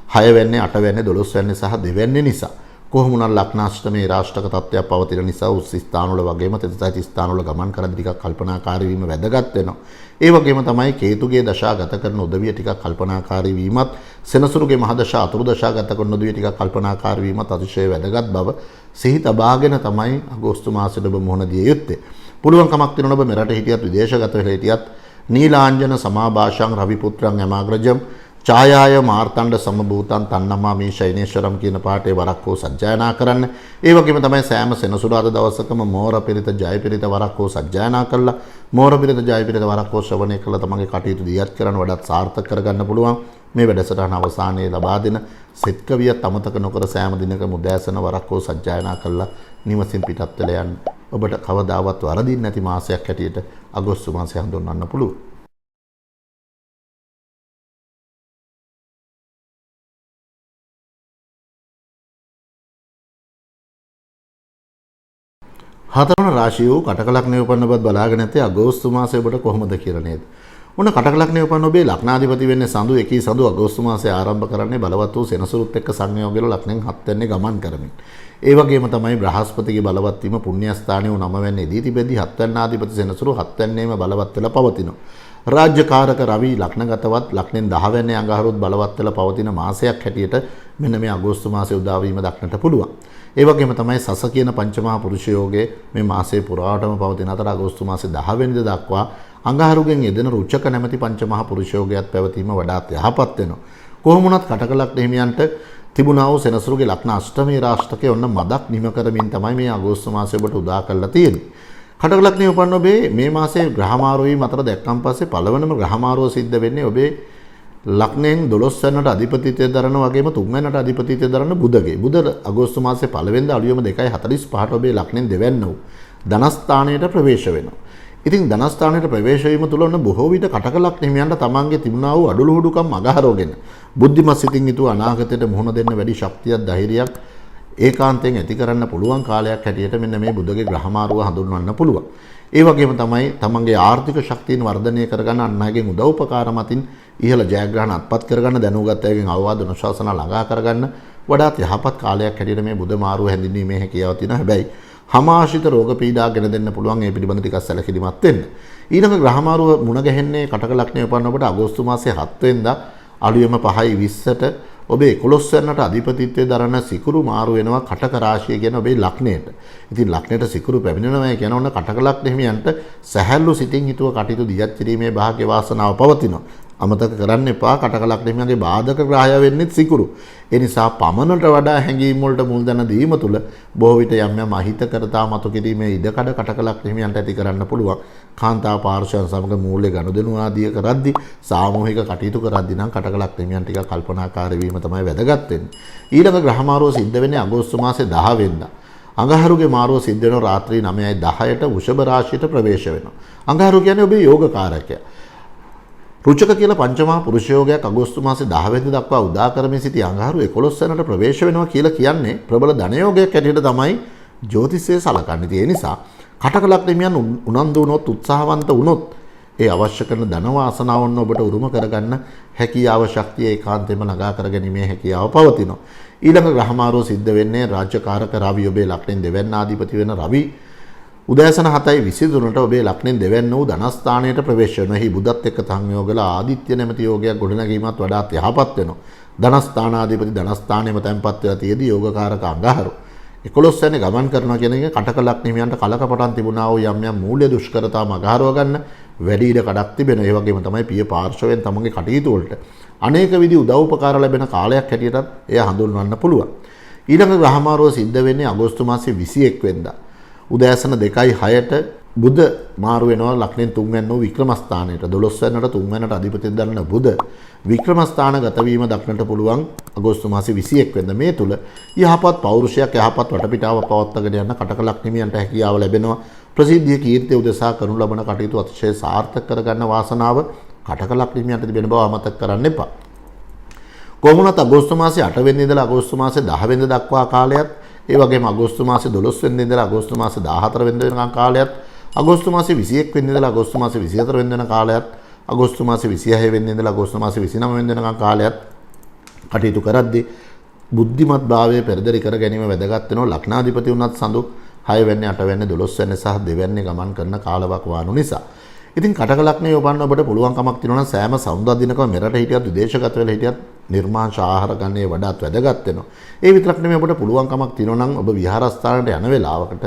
6 වෙන්නේ 8 වෙන්නේ 12 වෙන්නේ සහ 2 වෙන්නේ නිසා. කොහොම වුණත් ලග්නාෂ්ටමේ රාෂ්ටක තත්ත්වයක් පවතින නිසා උස් ස්ථාන වල වගේම තෙතසයිති ස්ථාන වල ගමන් කරද්දී ටිකක් කල්පනාකාරී වීම වැදගත් වෙනවා. ඒ වගේම තමයි කේතුගේ දශා ගත කරන උදවිය ටිකක් කල්පනාකාරී වීමත්, සෙනසුරුගේ මහදශා අතුරු දශා ගත කරන උදවිය ටිකක් කල්පනාකාරී වීමත් අතිශය වැදගත් බව සිහි තබාගෙන තමයි අගෝස්තු මාසයේ ඔබ මුහුණ දිය යුත්තේ. පුළුවන් කමක් තියෙනවා ඔබ මෙරට හිටියත් විදේශගත වෙලා හිටියත් නීලාංජන සමාභාෂං රවිපුත්‍රං යමාග්‍රජම් ඡායාය මාර්තණ්ඩ සමභූතං තන්නමාමි ශෛනේශ්වරම් කියන පාඨේ වරක් හෝ සජ්ජායනා කරන්න. ඒ වගේම තමයි සෑම සෙනසුරාදා දවසකම මෝර පිරිත ජය පිරිත වරක් හෝ සජ්ජායනා කළා. මෝර පිරිත ජය පිරිත වරක් හෝ ශ්‍රවණය කළා තමන්ගේ කටයුතු දියත් කරන්න වඩාත් සාර්ථක කරගන්න පුළුවන්. මේ වැඩසටහන අවසානයේ ලබා දෙන සෙත් කවියත් අමතක නොකර සෑම දිනකම උදෑසන වරක් හෝ සජ්ජායනා කළා නිවසින් පිටත් වෙලා යන්න. ඔබට කවදාවත් වරදින්නේ නැති මාසයක් හැටියට අගෝස්තු මාසය හඳුන්වන්න පුළුවන්. හතරවන රාශිය වූ කටක ලග්නයේ උපන්න ඔබත් බලාගෙන නැත්තේ අගෝස්තු මාසයේ ඔබට කොහොමද කියලා නේද? ඔන්න කටක ලග්නයේ උපන්න ඔබේ ලග්නාධිපති වෙන්නේ සඳු. එකී සඳු අගෝස්තු මාසයේ ආරම්භ කරන්නේ බලවත් වූ සෙනසුරුත් එක්ක සංයෝග වල ලග්නෙන් 7 වෙනිදා ගමන් කරමින්. ඒ වගේම තමයි බ්‍රහස්පතිගේ බලවත් වීම පුණ්‍ය ස්ථානයේ 9 වෙනිදා දී තිබෙද්දී 7 වෙනි ආධිපති සෙනසුරු 7 වෙනිදේම බලවත් වෙලා පවතිනවා. රාජ්‍යකාරක රවි ලග්නගතවත් ලග්නෙන් 10 වෙනි අඟහරුත් බලවත් වෙලා පවතින මාසයක් හැටියට මෙන්න මේ අගෝස්තු මාසයේ උදා වීම දක්නට පුළුවන්. ඒ වගේම තමයි සස කියන පංචමහා පුරුෂ යෝගයේ මේ මාසයේ පුරාවටම පවතින අතර අගෝස්තු මාසයේ 10 වෙනිදා දක්වා අඟහරුගෙන් යෙදෙන රුචක නැමැති පංචමහා පුරුෂ යෝගයත් පැවතීම වඩාත් යහපත් වෙනවා. කොහොම වුණත් කටක ලග්න හිමියන්ට තිබුණා වූ සෙනසුරුගේ ලග්න අෂ්ටමී රාෂ්ටකයේ ඔන්න මදක් නිම කරමින් තමයි මේ අගෝස්තු මාසය ඔබට උදා කරලා තියෙන්නේ. කටක ලග්නයේ උපන්න ඔබේ මේ මාසයේ ග්‍රහ මාරු වීම අතර දැක්කන් පස්සේ පළවෙනිම ග්‍රහ මාරුව සිද්ධ වෙන්නේ ඔබේ ලග්නෙන් 12 වෙනිට අධිපතිත්වය දරන වගේම 3 වෙනිට අධිපතිත්වය දරන බුධගේ. බුධ අගෝස්තු මාසයේ පළවෙනිදා අලුයම 2:45ට ඔබේ ලග්නෙන් දෙවැන්න වූ ධනස්ථානයට ප්‍රවේශ වෙනවා. ඉතින් ධනස්ථානයට ප්‍රවේශ වීම තුළ ඔන්න බොහෝ විට කටක ලග්න හිමියන්ට තමන්ගේ තිබුණා වූ අඩලුහුඩුකම් අගහරවගෙන බුද්ධිමත් සිතින් යුතුව අනාගතයට මුහුණ දෙන්න වැඩි ශක්තියක් ධෛර්යයක් ඒකාන්තයෙන් ඇති කරන්න පුළුවන් කාලයක් හැටියට මෙන්න මේ බුධගේ ග්‍රහමාරුව හඳුන්වන්න පුළුවන්. ඒ වගේම තමයි තමන්ගේ ආර්ථික ශක්තියන් වර්ධනය කරගන්න අන් අයගෙන් උදව් උපකාර මතින් ඉහළ ජයග්‍රහණ අත්පත් කරගන්න දැනුගත් අයගෙන් අවවාද අනුශාසනා ළඟා කරගන්න වඩාත් යහපත් කාලයක් හැටියට මේ බුධ මාරුව හැඳින්වීමේ හැකියාව තියෙනවා. හැබැයි හමාශිත රෝග පීඩා ගෙන දෙන්න පුළුවන් ඒ පිළිබඳ ටිකක් සැලකිලිමත් වෙන්න. ඊළඟ ග්‍රහමාරුව මුණ ගැහෙන්නේ කටක ලග්නයේ උපන්න ඔබට අගෝස්තු මාසයේ 7 වෙනිදා අලුයම 5:20ට ඔබේ 11 වෙනිට අධිපතිත්වයේ දරන සිකුරු මාරු වෙනවා කටක රාශිය කියන ඔබේ ලග්නයට. ඉතින් ලග්නයට සිකුරු පැමිණෙනවා කියන ඔන්න කටක ලග්න හිමියන්ට සැහැල්ලු සිතින් හිතුව කටයුතු දියත් කිරීමේ භාග්‍ය වාසනාව පවතිනවා. අමතක කරන්න එපා කටක ලග්න හිමියන්ගේ බාධක ග්‍රහය වෙන්නේ සිකුරු. ඒ නිසා පමණට වඩා හැඟීම් වලට මුල් දන දීම තුල බොහෝ විට යම් යම් අහිතකරතා මතු කිරීමේ ඉඩකඩ කටක ලග්න හිමියන්ට ඇති කරන්න පුළුවන්. කාන්තා පාර්ශවයන් සමග මූල්‍ය ගනුදෙනු ආදිය කරද්දී සාමූහික කටයුතු කරද්දී නම් කටක ලග්න හිමියන් ටික කල්පනාකාරී වීම තමයි වැදගත් වෙන්නේ. ඊළඟ ග්‍රහ මාරුව සිද්ධ වෙන්නේ අගෝස්තු මාසයේ 10 වෙනිදා. අඟහරුගේ මාරුව සිද්ධ වෙනවා රාත්‍රී 9:10ට වෘෂභ රාශියට ප්‍රවේශ වෙනවා. අඟහරු කියන්නේ ඔබේ යෝගකාරකයා. රුචක කියලා පංචමහා පුරුෂ යෝගයක් අගෝස්තු මාසයේ 10 වෙනිදා දක්වා උදා කරමින් සිටි අඟහරු 11 වෙනිට ප්‍රවේශ වෙනවා කියලා කියන්නේ ප්‍රබල ධන යෝගයක් ඇටියට තමයි ජ්‍යොතිෂය සලකන්නේ. ඒ නිසා කටක ලග්න හිමියන් උනන්දු වුණොත් උත්සාහවන්ත වුණොත් ඒ අවශ්‍ය කරන ධන වාසනාවන් ඔබට උරුම කරගන්න හැකියාව ශක්තිය ඒකාන්තයෙන්ම ළඟා කරගැනීමේ හැකියාව පවතිනවා. ඊළඟ ග්‍රහ මාරුව සිද්ධ වෙන්නේ රාජ්‍යකාරක රවි ඔබේ ලග්නෙන් දෙවැන්න ආධිපති වෙන රවි උදෑසන 7:23ට ඔබේ ලග්නෙන් දෙවැන්න වූ ධනස්ථානයට ප්‍රවේශ වෙනවා. එහි බුදත් එක්ක සංයෝගල ආදිත්‍ය නැමැති යෝගයක් ගොඩනැගීමත් වඩාත් යහපත් වෙනවා. ධනස්ථානාධිපති ධනස්ථානයේම තැන්පත් වෙලා තියදී යෝගකාරක අඟහරු 11 වෙනි ගමන් කරනවා කියන එක කටක ලග්න හිමියන්ට කලකපටන් තිබුණා වූ යම් යම් මූල්‍ය දුෂ්කරතාම අඟහරව ගන්න වැඩි ඉඩ කඩක් තිබෙනවා. ඒ වගේම තමයි පිය පාර්ශවයෙන් තමන්ගේ කටයුතු වලට අනේක විදි උදව් උපකාර ලැබෙන කාලයක් හැටියටත් එය හඳුන්වන්න පුළුවන්. ඊළඟ ග්‍රහ මාරුව සිද්ධ වෙන්නේ අගෝස්තු මාසයේ 21 වෙනිදා. උදෑසන 2:06ට බුධ මාරු වෙනවා ලග්නෙන් 3 වෙනි වූ වික්‍රම ස්ථානයට. 12 වෙනිට 3 වෙනිට අධිපති දරන බුධ වික්‍රම ස්ථාන ගත වීම දක්නට පුළුවන් අගෝස්තු මාසයේ 21 වෙනිදා. මේ තුල යහපත් පෞරුෂයක් යහපත් වටපිටාවක් පවත්වාගෙන යන කටක ලග්න හිමියන්ට හැකියාව ලැබෙනවා. ප්‍රසිද්ධිය කීර්තිය උදෙසා කරනු ලබන කටයුතු අතිශය සාර්ථක කරගන්න වාසනාව කටක ලග්න හිමියන්ට තිබෙන බව අමතක කරන්න එපා. කොහොමුණත් අගෝස්තු මාසයේ 8 වෙනිදා ඉඳලා අගෝස්තු මාසයේ 10 වෙනිදා දක්වා කාලයත් ඒ වගේම අගෝස්තු මාසයේ 12 වෙනිදා ඉඳලා අගෝස්තු මාසයේ 14 වෙනිදා වෙනකන් කාලයත් අගෝස්තු මාසයේ 21 වෙනිදා ඉඳලා අගෝස්තු මාසයේ 24 වෙනිදා වෙන කාලයත් අගෝස්තු මාසයේ 26 වෙනිදා ඉඳලා අගෝස්තු මාසයේ 29 වෙනිදා වෙනකන් කාලයත් කටයුතු කරද්දී බුද්ධිමත් භාවයේ පෙරදරි කර ගැනීම වැදගත් වෙනවා. ලග්නාධිපති වුණත් සඳු 6 වෙනි 8 වෙනි 12 වෙනි සහ 2 වෙනි ගමන් කරන කාලවක් වානු නිසා. ඉතින් කටක ලග්නයේ ඔබන්න ඔබට පුළුවන්කමක් තියෙනවා නම් සෑම සමුදා දිනකම මෙරට හිටියත් විදේශගත වෙලා හිටියත් නිර්මාංශ ආහාර ගන්නේ වඩාත් වැදගත් වෙනවා. ඒ විතරක් නෙමෙයි ඔබට පුළුවන්කමක් තියෙනවා නම් ඔබ විහාරස්ථානට යන වෙලාවකට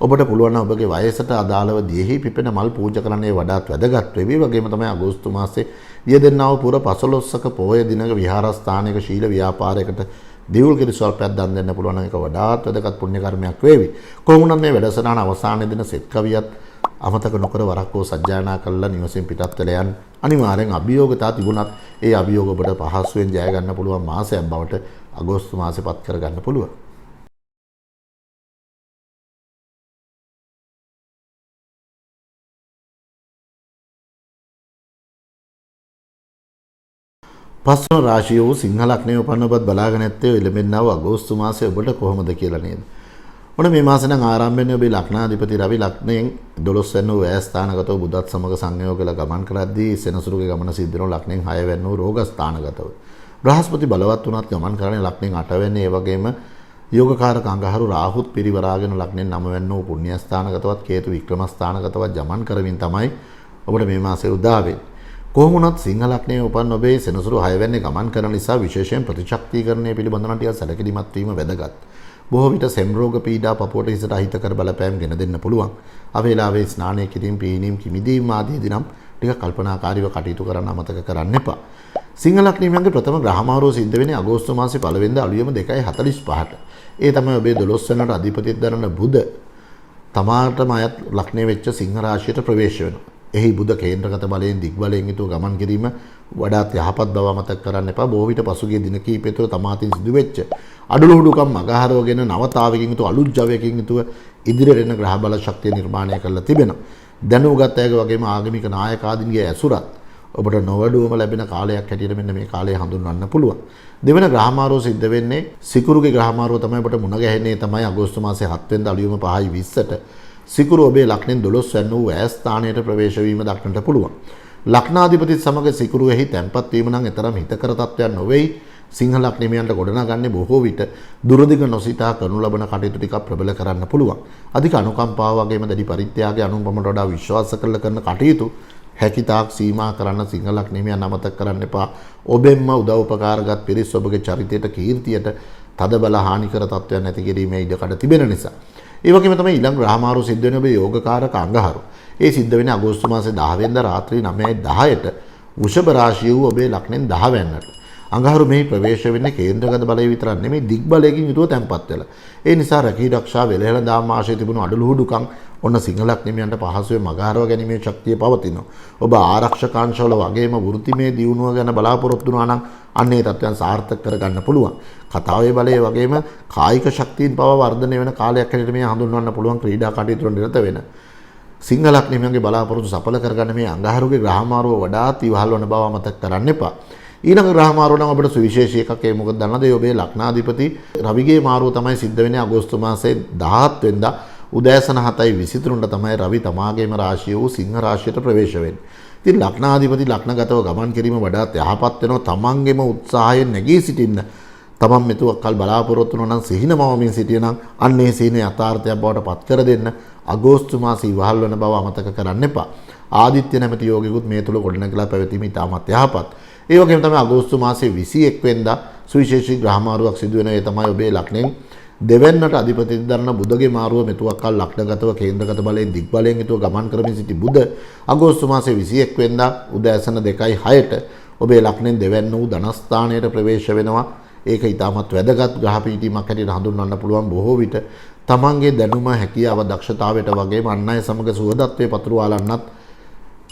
ඔබට පුළුවන් නම් ඔබගේ වයසට අදාළව දියෙහි පිපෙන මල් පූජා කරන්නේ වඩාත් වැදගත් වෙවි. වගේම තමයි අගෝස්තු මාසයේ යෙදෙනා වූ පුර 15ක පොහොය දිනක විහාරස්ථානයක ශීල ව්‍යාපාරයකට දිවුල් කිරි ස්වල්පයක් දන් දෙන්න පුළුවන් නම් ඒක වඩාත් වැදගත් පුණ්‍ය කර්මයක් වේවි. කොහොම වුණත් මේ වැඩසටහන අවසානයේ දින සෙත් කවියත් අමතක නොකර වරක් හෝ සජ්ජායනා කළා නිවසින් පිටත් වෙලා යන්න. අනිවාර්යෙන් අභියෝගතා තිබුණත් ඒ අභියෝග ඔබට පහසුවෙන් ජය ගන්න පුළුවන් මාසයක් බවට අගෝස්තු මාසෙ පත් කර ගන්න පුළුවන්. පස්වන රාශිය වූ සිංහ ලග්නයේ උපන්න ඔබත් බලාගෙන ඇත්තේ එළඹෙන්නා වූ අගෝස්තු මාසයේ ඔබට කොහොමද කියලා නේද? ඔන්න මේ මාසෙ නම් ආරම්භ වෙන්නේ ඔබේ ලග්නාධිපති රවි ලග්නයෙන් 12 වෙනි වූ වැය ස්ථානගතව බුදත් සමග සංයෝග කළ ගමන් කරද්දී සෙනසුරුගේ ගමන සිද්ධ වෙනවා ලග්නයෙන් 6 වෙනි වූ රෝග ස්ථානගතව. බ්‍රහස්පති බලවත් වුණත් ගමන් කරන්නේ ලග්නයෙන් 8 වෙනි ඒ වගේම යෝගකාරක අඟහරු රාහුත් පිරිවරාගෙන ලග්නයෙන් 9 වෙනි වූ පුණ්‍ය ස්ථානගතවත් කේතු වික්‍රම ස්ථානගතවත් ගමන් කරමින් තමයි ඔබට මේ මාසෙ උදා වෙන්නේ. කොහොම වුණත් සිංහ ලග්නයේ උපන් ඔබේ සෙනසුරු 6 වෙනි ගමන් කරන නිසා විශේෂයෙන් ප්‍රතිශක්තිකරණය පිළිබඳව නම් ටිකක් සැලකිලිමත් වීම වැදගත්. බොහෝ විට සෙම් රෝග පීඩා පපුවට හිසට අහිතකර බලපෑම් ගෙන දෙන්න පුළුවන්. අවේලාවේ ස්නානය කිරීම, පීනීම්, කිමිදීම් ආදීදී නම් ටික කල්පනාකාරීව කටයුතු කරන්න අමතක කරන්න එපා. සිංහ ලග්නීමයන්ගේ ප්‍රථම ග්‍රහමාරුව සිද්ධ වෙන්නේ අගෝස්තු මාසේ 1 වෙනිදා අලුයම 2:45ට. ඒ තමයි ඔබේ 12 වෙනිදාට අධිපතිත්වය දරන බුධ තමාටම අයත් ලග්නයේ වෙච්ච සිංහ රාශියට ප්‍රවේශ වෙනවා. එහි බුධ කේන්ද්‍රගත බලයෙන් දිග් බලයෙන් යුතුව ගමන් කිරීම වඩාත් යහපත් බව අමතක කරන්න එපා. බොහෝ විට පසුගිය දින කිහිපය තුළ තමාටින් සිදුවෙච්ච අඩලුහුඩුකම් මගහරවගෙන නවතාවකින් යුතුව අලුත් ජවයකින් යුතුව ඉදිරියට එන ග්‍රහ බල ශක්තිය නිර්මාණය කරලා තිබෙනවා. දැනුගත් අයගේ වගේම ආගමික නායකාදීන්ගේ ඇසුරත් ඔබට නොවැඩුවම ලැබෙන කාලයක් හැටියට මෙන්න මේ කාලය හඳුන්වන්න පුළුවන්. දෙවන ග්‍රහමාරුව සිද්ධ වෙන්නේ සිකුරුගේ ග්‍රහමාරුව තමයි ඔබට මුණ ගැහෙන්නේ තමයි අගෝස්තු මාසේ 7 වෙනිදා අලුයම 5:20ට. සිකුරු ඔබේ ලග්නෙන් 12 වෙනි වූ ඈ ස්ථානයට ප්‍රවේශ වීම දක්නට පුළුවන්. ලග්නාධිපති සමග සිකුරුෙහි තැන්පත් වීම නම් තරම් හිතකර තත්ත්වයක් නොවේයි. සිංහ ලග්නෙමියන්ට ගොඩනගන්නේ බොහෝ විට දුරදිග නොසිතා කරනු ලබන කටයුතු ටිකක් ප්‍රබල කරන්න පුළුවන්. අධික අනුකම්පාව වගේම දැඩි පරිත්‍යාගය අනුන්පමට වඩා විශ්වාස කරලා කරන කටයුතු හැකිතාක් සීමා කරන්න සිංහ ලග්නෙමියන් අමතක කරන්න එපා. ඔබෙන්ම උදව් උපකාරගත් පිරිස් ඔබගේ චරිතයට කීර්තියට තද බල හානිකර තත්ත්වයන් නැති කිරීමේ ඉඩකඩ තිබෙන නිසා. ඒ වගේම තමයි ඊළඟ ග්‍රහමාරු සිද්ධ වෙන ඔබේ යෝගකාරක අංගහරු. ඒ සිද්ධ වෙන්නේ අගෝස්තු මාසේ 10 වෙනිදා රාත්‍රී 9:10ට වෘෂභ රාශිය වූ ඔබේ ලග්නෙන් 10 වෙනිදාට. අංගහරු මෙහි ප්‍රවේශ වෙන්නේ කේන්ද්‍රගත බලය විතරක් නෙමෙයි දිග් බලයකින් යුතුව තැන්පත් වෙලා. ඒ නිසා රැකී ආරක්ෂා වෙලහෙල දාම ආශය තිබුණු අඩලුහුඩුකම් ඔන්න සිංහ ලග්නෙමියන්ට පහසුවෙන් මගහරව ගැනීමේ ශක්තිය පවතිනවා. ඔබ ආරක්ෂකාංශවල වගේම වෘත්තිමය දියුණුව ගැන බලාපොරොත්තු වෙනවා නම් අන්න ඒ තත්ත්වයන් සාර්ථක කරගන්න පුළුවන්. කතාවේ බලය වගේම කායික ශක්තියින් පව වර්ධනය වෙන කාලයක් හැටියට මේ හඳුන්වන්න පුළුවන් ක්‍රීඩා කටයුතු වල නිරත වෙන. සිංහ ලග්නෙමියන්ගේ බලාපොරොත්තු සඵල කරගන්න මේ අඟහරුගේ ග්‍රහමාරුව වඩාත් ඉවහල් වන බව අමතක කරන්න එපා. ඊළඟ ග්‍රහමාරුව නම් අපිට සුවිශේෂී එකක් ඒ මොකද දන්නවද? ඔබේ ලග්නාධිපති රවිගේ මාරුව තමයි සිද්ධ වෙන්නේ අගෝස්තු මාසේ 17 වෙනිදා උදෑසන 7:23ට තමයි රවි තමාගේම රාශිය වූ සිංහ රාශියට ප්‍රවේශ වෙන්නේ. ඉතින් ලග්නාධිපති ලග්නගතව ගමන් කිරීම වඩාත් යහපත් වෙනවා. තමන්ගේම උත්සාහයෙන් නැගී සිටින්න. තමන් මෙතුවක් කල් බලාපොරොත්තු වෙනවා නම් සිහිනමවමින් සිටියනම් අන්න ඒ සිහින යථාර්ථයක් බවට පත් කර දෙන්න අගෝස්තු මාසේ ඉවහල් වන බව අමතක කරන්න එපා. ආදිත්‍ය නැමැති යෝගිකුත් මේ තුල ගොඩනගලා පැවතීම ඉතාමත් යහපත්. ඒ වගේම තමයි අගෝස්තු මාසේ 21 වෙනිදා සුවිශේෂී ග්‍රහමාරුවක් සිදු වෙන ඒ තමයි ඔබේ ලග්නෙන් දෙවැන්නට අධිපති දරන බුධගේ මාරුව මෙතුවක් කල් ලග්නගතව කේන්ද්‍රගත බලයෙන් දිග් බලයෙන් යුතුව ගමන් කරමින් සිටි බුධ අගෝස්තු මාසේ 21 වෙනිදා උදෑසන 2:06ට ඔබේ ලග්නෙන් දෙවැන්න වූ ධනස්ථානයට ප්‍රවේශ වෙනවා. ඒක ඊටමත් වැදගත් ග්‍රහ පීඨීමක් හැටියට හඳුන්වන්න පුළුවන්. බොහෝ විට තමන්ගේ දැනුම හැකියාව දක්ෂතාවයට වගේම අන් අය සමග සුහදත්වයේ පතුරවාලන්නත්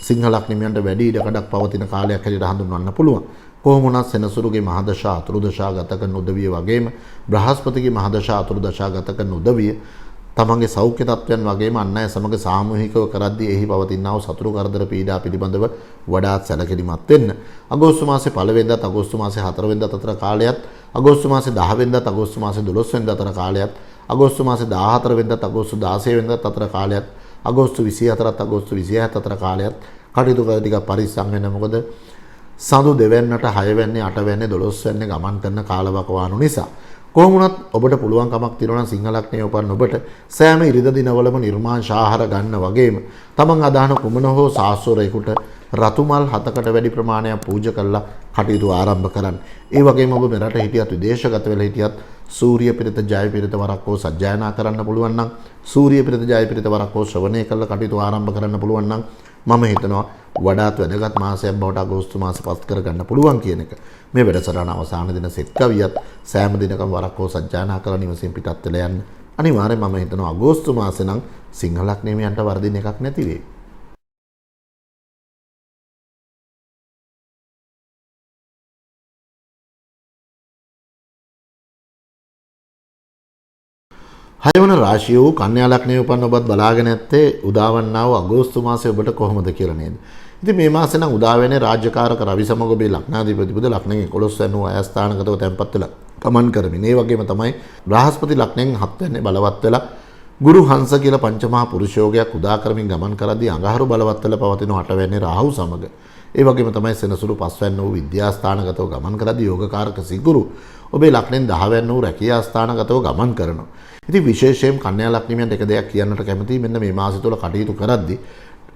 සිංහ ලග්නෙමියන්ට වැඩි ඉඩකඩක් පවතින කාලයක් හැටියට හඳුන්වන්න පුළුවන්. කොහොම වුණත් සෙනසුරුගේ මහදශා අතුරුදශා ගත කරන උදවිය වගේම බ්‍රහස්පතිගේ මහදශා අතුරුදශා ගත කරන උදවිය තමන්ගේ සෞඛ්‍ය තත්ත්වයන් වගේම අන් අය සමග සාමූහිකව කරද්දී එහි පවතිනා වූ සතුරු කරදර පීඩා පිළිබඳව වඩාත් සැලකිලිමත් වෙන්න. අගෝස්තු මාසේ 1 වෙනිදාත් අගෝස්තු මාසේ 4 වෙනිදාත් අතර කාලයත් අගෝස්තු මාසේ 10 වෙනිදාත් අගෝස්තු මාසේ 12 වෙනිදාත් අතර කාලයත් අගෝස්තු මාසේ 14 වෙනිදාත් අගෝස්තු 16 වෙනිදාත් අතර කාලයත් අගෝස්තු 24ත් අගෝස්තු 26ත් අතර කාලයත් කටයුතු කර ටිකක් පරිස්සම් වෙන්න. මොකද සඳු දෙවැන්නට 6 වෙන්නේ 8 වෙන්නේ 12 වෙන්නේ ගමන් කරන කාලවකවානු නිසා. කොහොම වුණත් ඔබට පුළුවන් කමක් තියෙනවා නම් සිංහ ලග්නයේ උපන් ඔබට සෑම ඉරිදා දිනවලම නිර්මාංශාහාර ගන්න වගේම තමන් අදහන කුමන හෝ සාස්වරයකට රතු මල් 7කට වැඩි ප්‍රමාණයක් පූජා කරලා කටයුතු ආරම්භ කරන්න. ඒ වගේම ඔබ මෙරට හිටියත් විදේශගත වෙලා හිටියත් සූර්ය පිරිත ජය පිරිත වරක් හෝ සජ්ජායනා කරන්න පුළුවන් නම් සූර්ය පිරිත ජය පිරිත වරක් හෝ ශ්‍රවණය කරලා කටයුතු ආරම්භ කරන්න පුළුවන් නම් මම හිතනවා වඩාත් වැදගත් මාසයක් බවට අගෝස්තු මාසෙ පත් කරගන්න පුළුවන් කියන එක. මේ වැඩසටහන අවසාන දින සෙත් කවියත් සෑම දිනකම වරක් හෝ සජ්ජායනා කරලා නිවසින් පිටත් වෙලා යන්න. අනිවාර්යයෙන් මම හිතනවා අගෝස්තු මාසෙ නම් සිංහ ලග්නෙමියන්ට වර්ධින එකක් නැති වෙයි. හයවන රාශිය වූ කන්‍යා ලග්නයේ උපන් ඔබත් බලාගෙන ඇත්තේ උදාවන්නා වූ අගෝස්තු මාසයේ ඔබට කොහොමද කියලා නේද? ඉතින් මේ මාසේ නම් උදා වෙන්නේ රාජ්‍යකාරක රවි සමග ඔබේ ලග්නාධිපති බුධ ලග්නෙන් 11 වෙනි අයස්ථානගතව තැන්පත් වෙලා ගමන් කරමින්. ඒ වගේම තමයි බ්‍රහස්පති ලග්නෙන් 7 වෙනි බලවත් වෙලා ගුරු හංස කියලා පංචමහා පුරුෂ යෝගයක් උදා කරමින් ගමන් කරද්දී අඟහරු බලවත් වෙලා පවතින 8 වෙනි රාහු සමග. ඒ වගේම තමයි සෙනසුරු 5 වෙනි වූ විද්‍යාස්ථානගතව ගමන් කරද්දී යෝගකාරක සිගුරු ඔබේ ලග්නෙන් 10 වෙනි වූ රැකියා ස්ථානගතව ගමන් කරනවා. ඉතින් විශේෂයෙන් කන්‍යා ලග්නෙමියන්ට එක දෙයක් කියන්නට කැමතියි. මෙන්න මේ මාසය තුල කටයුතු කරද්දී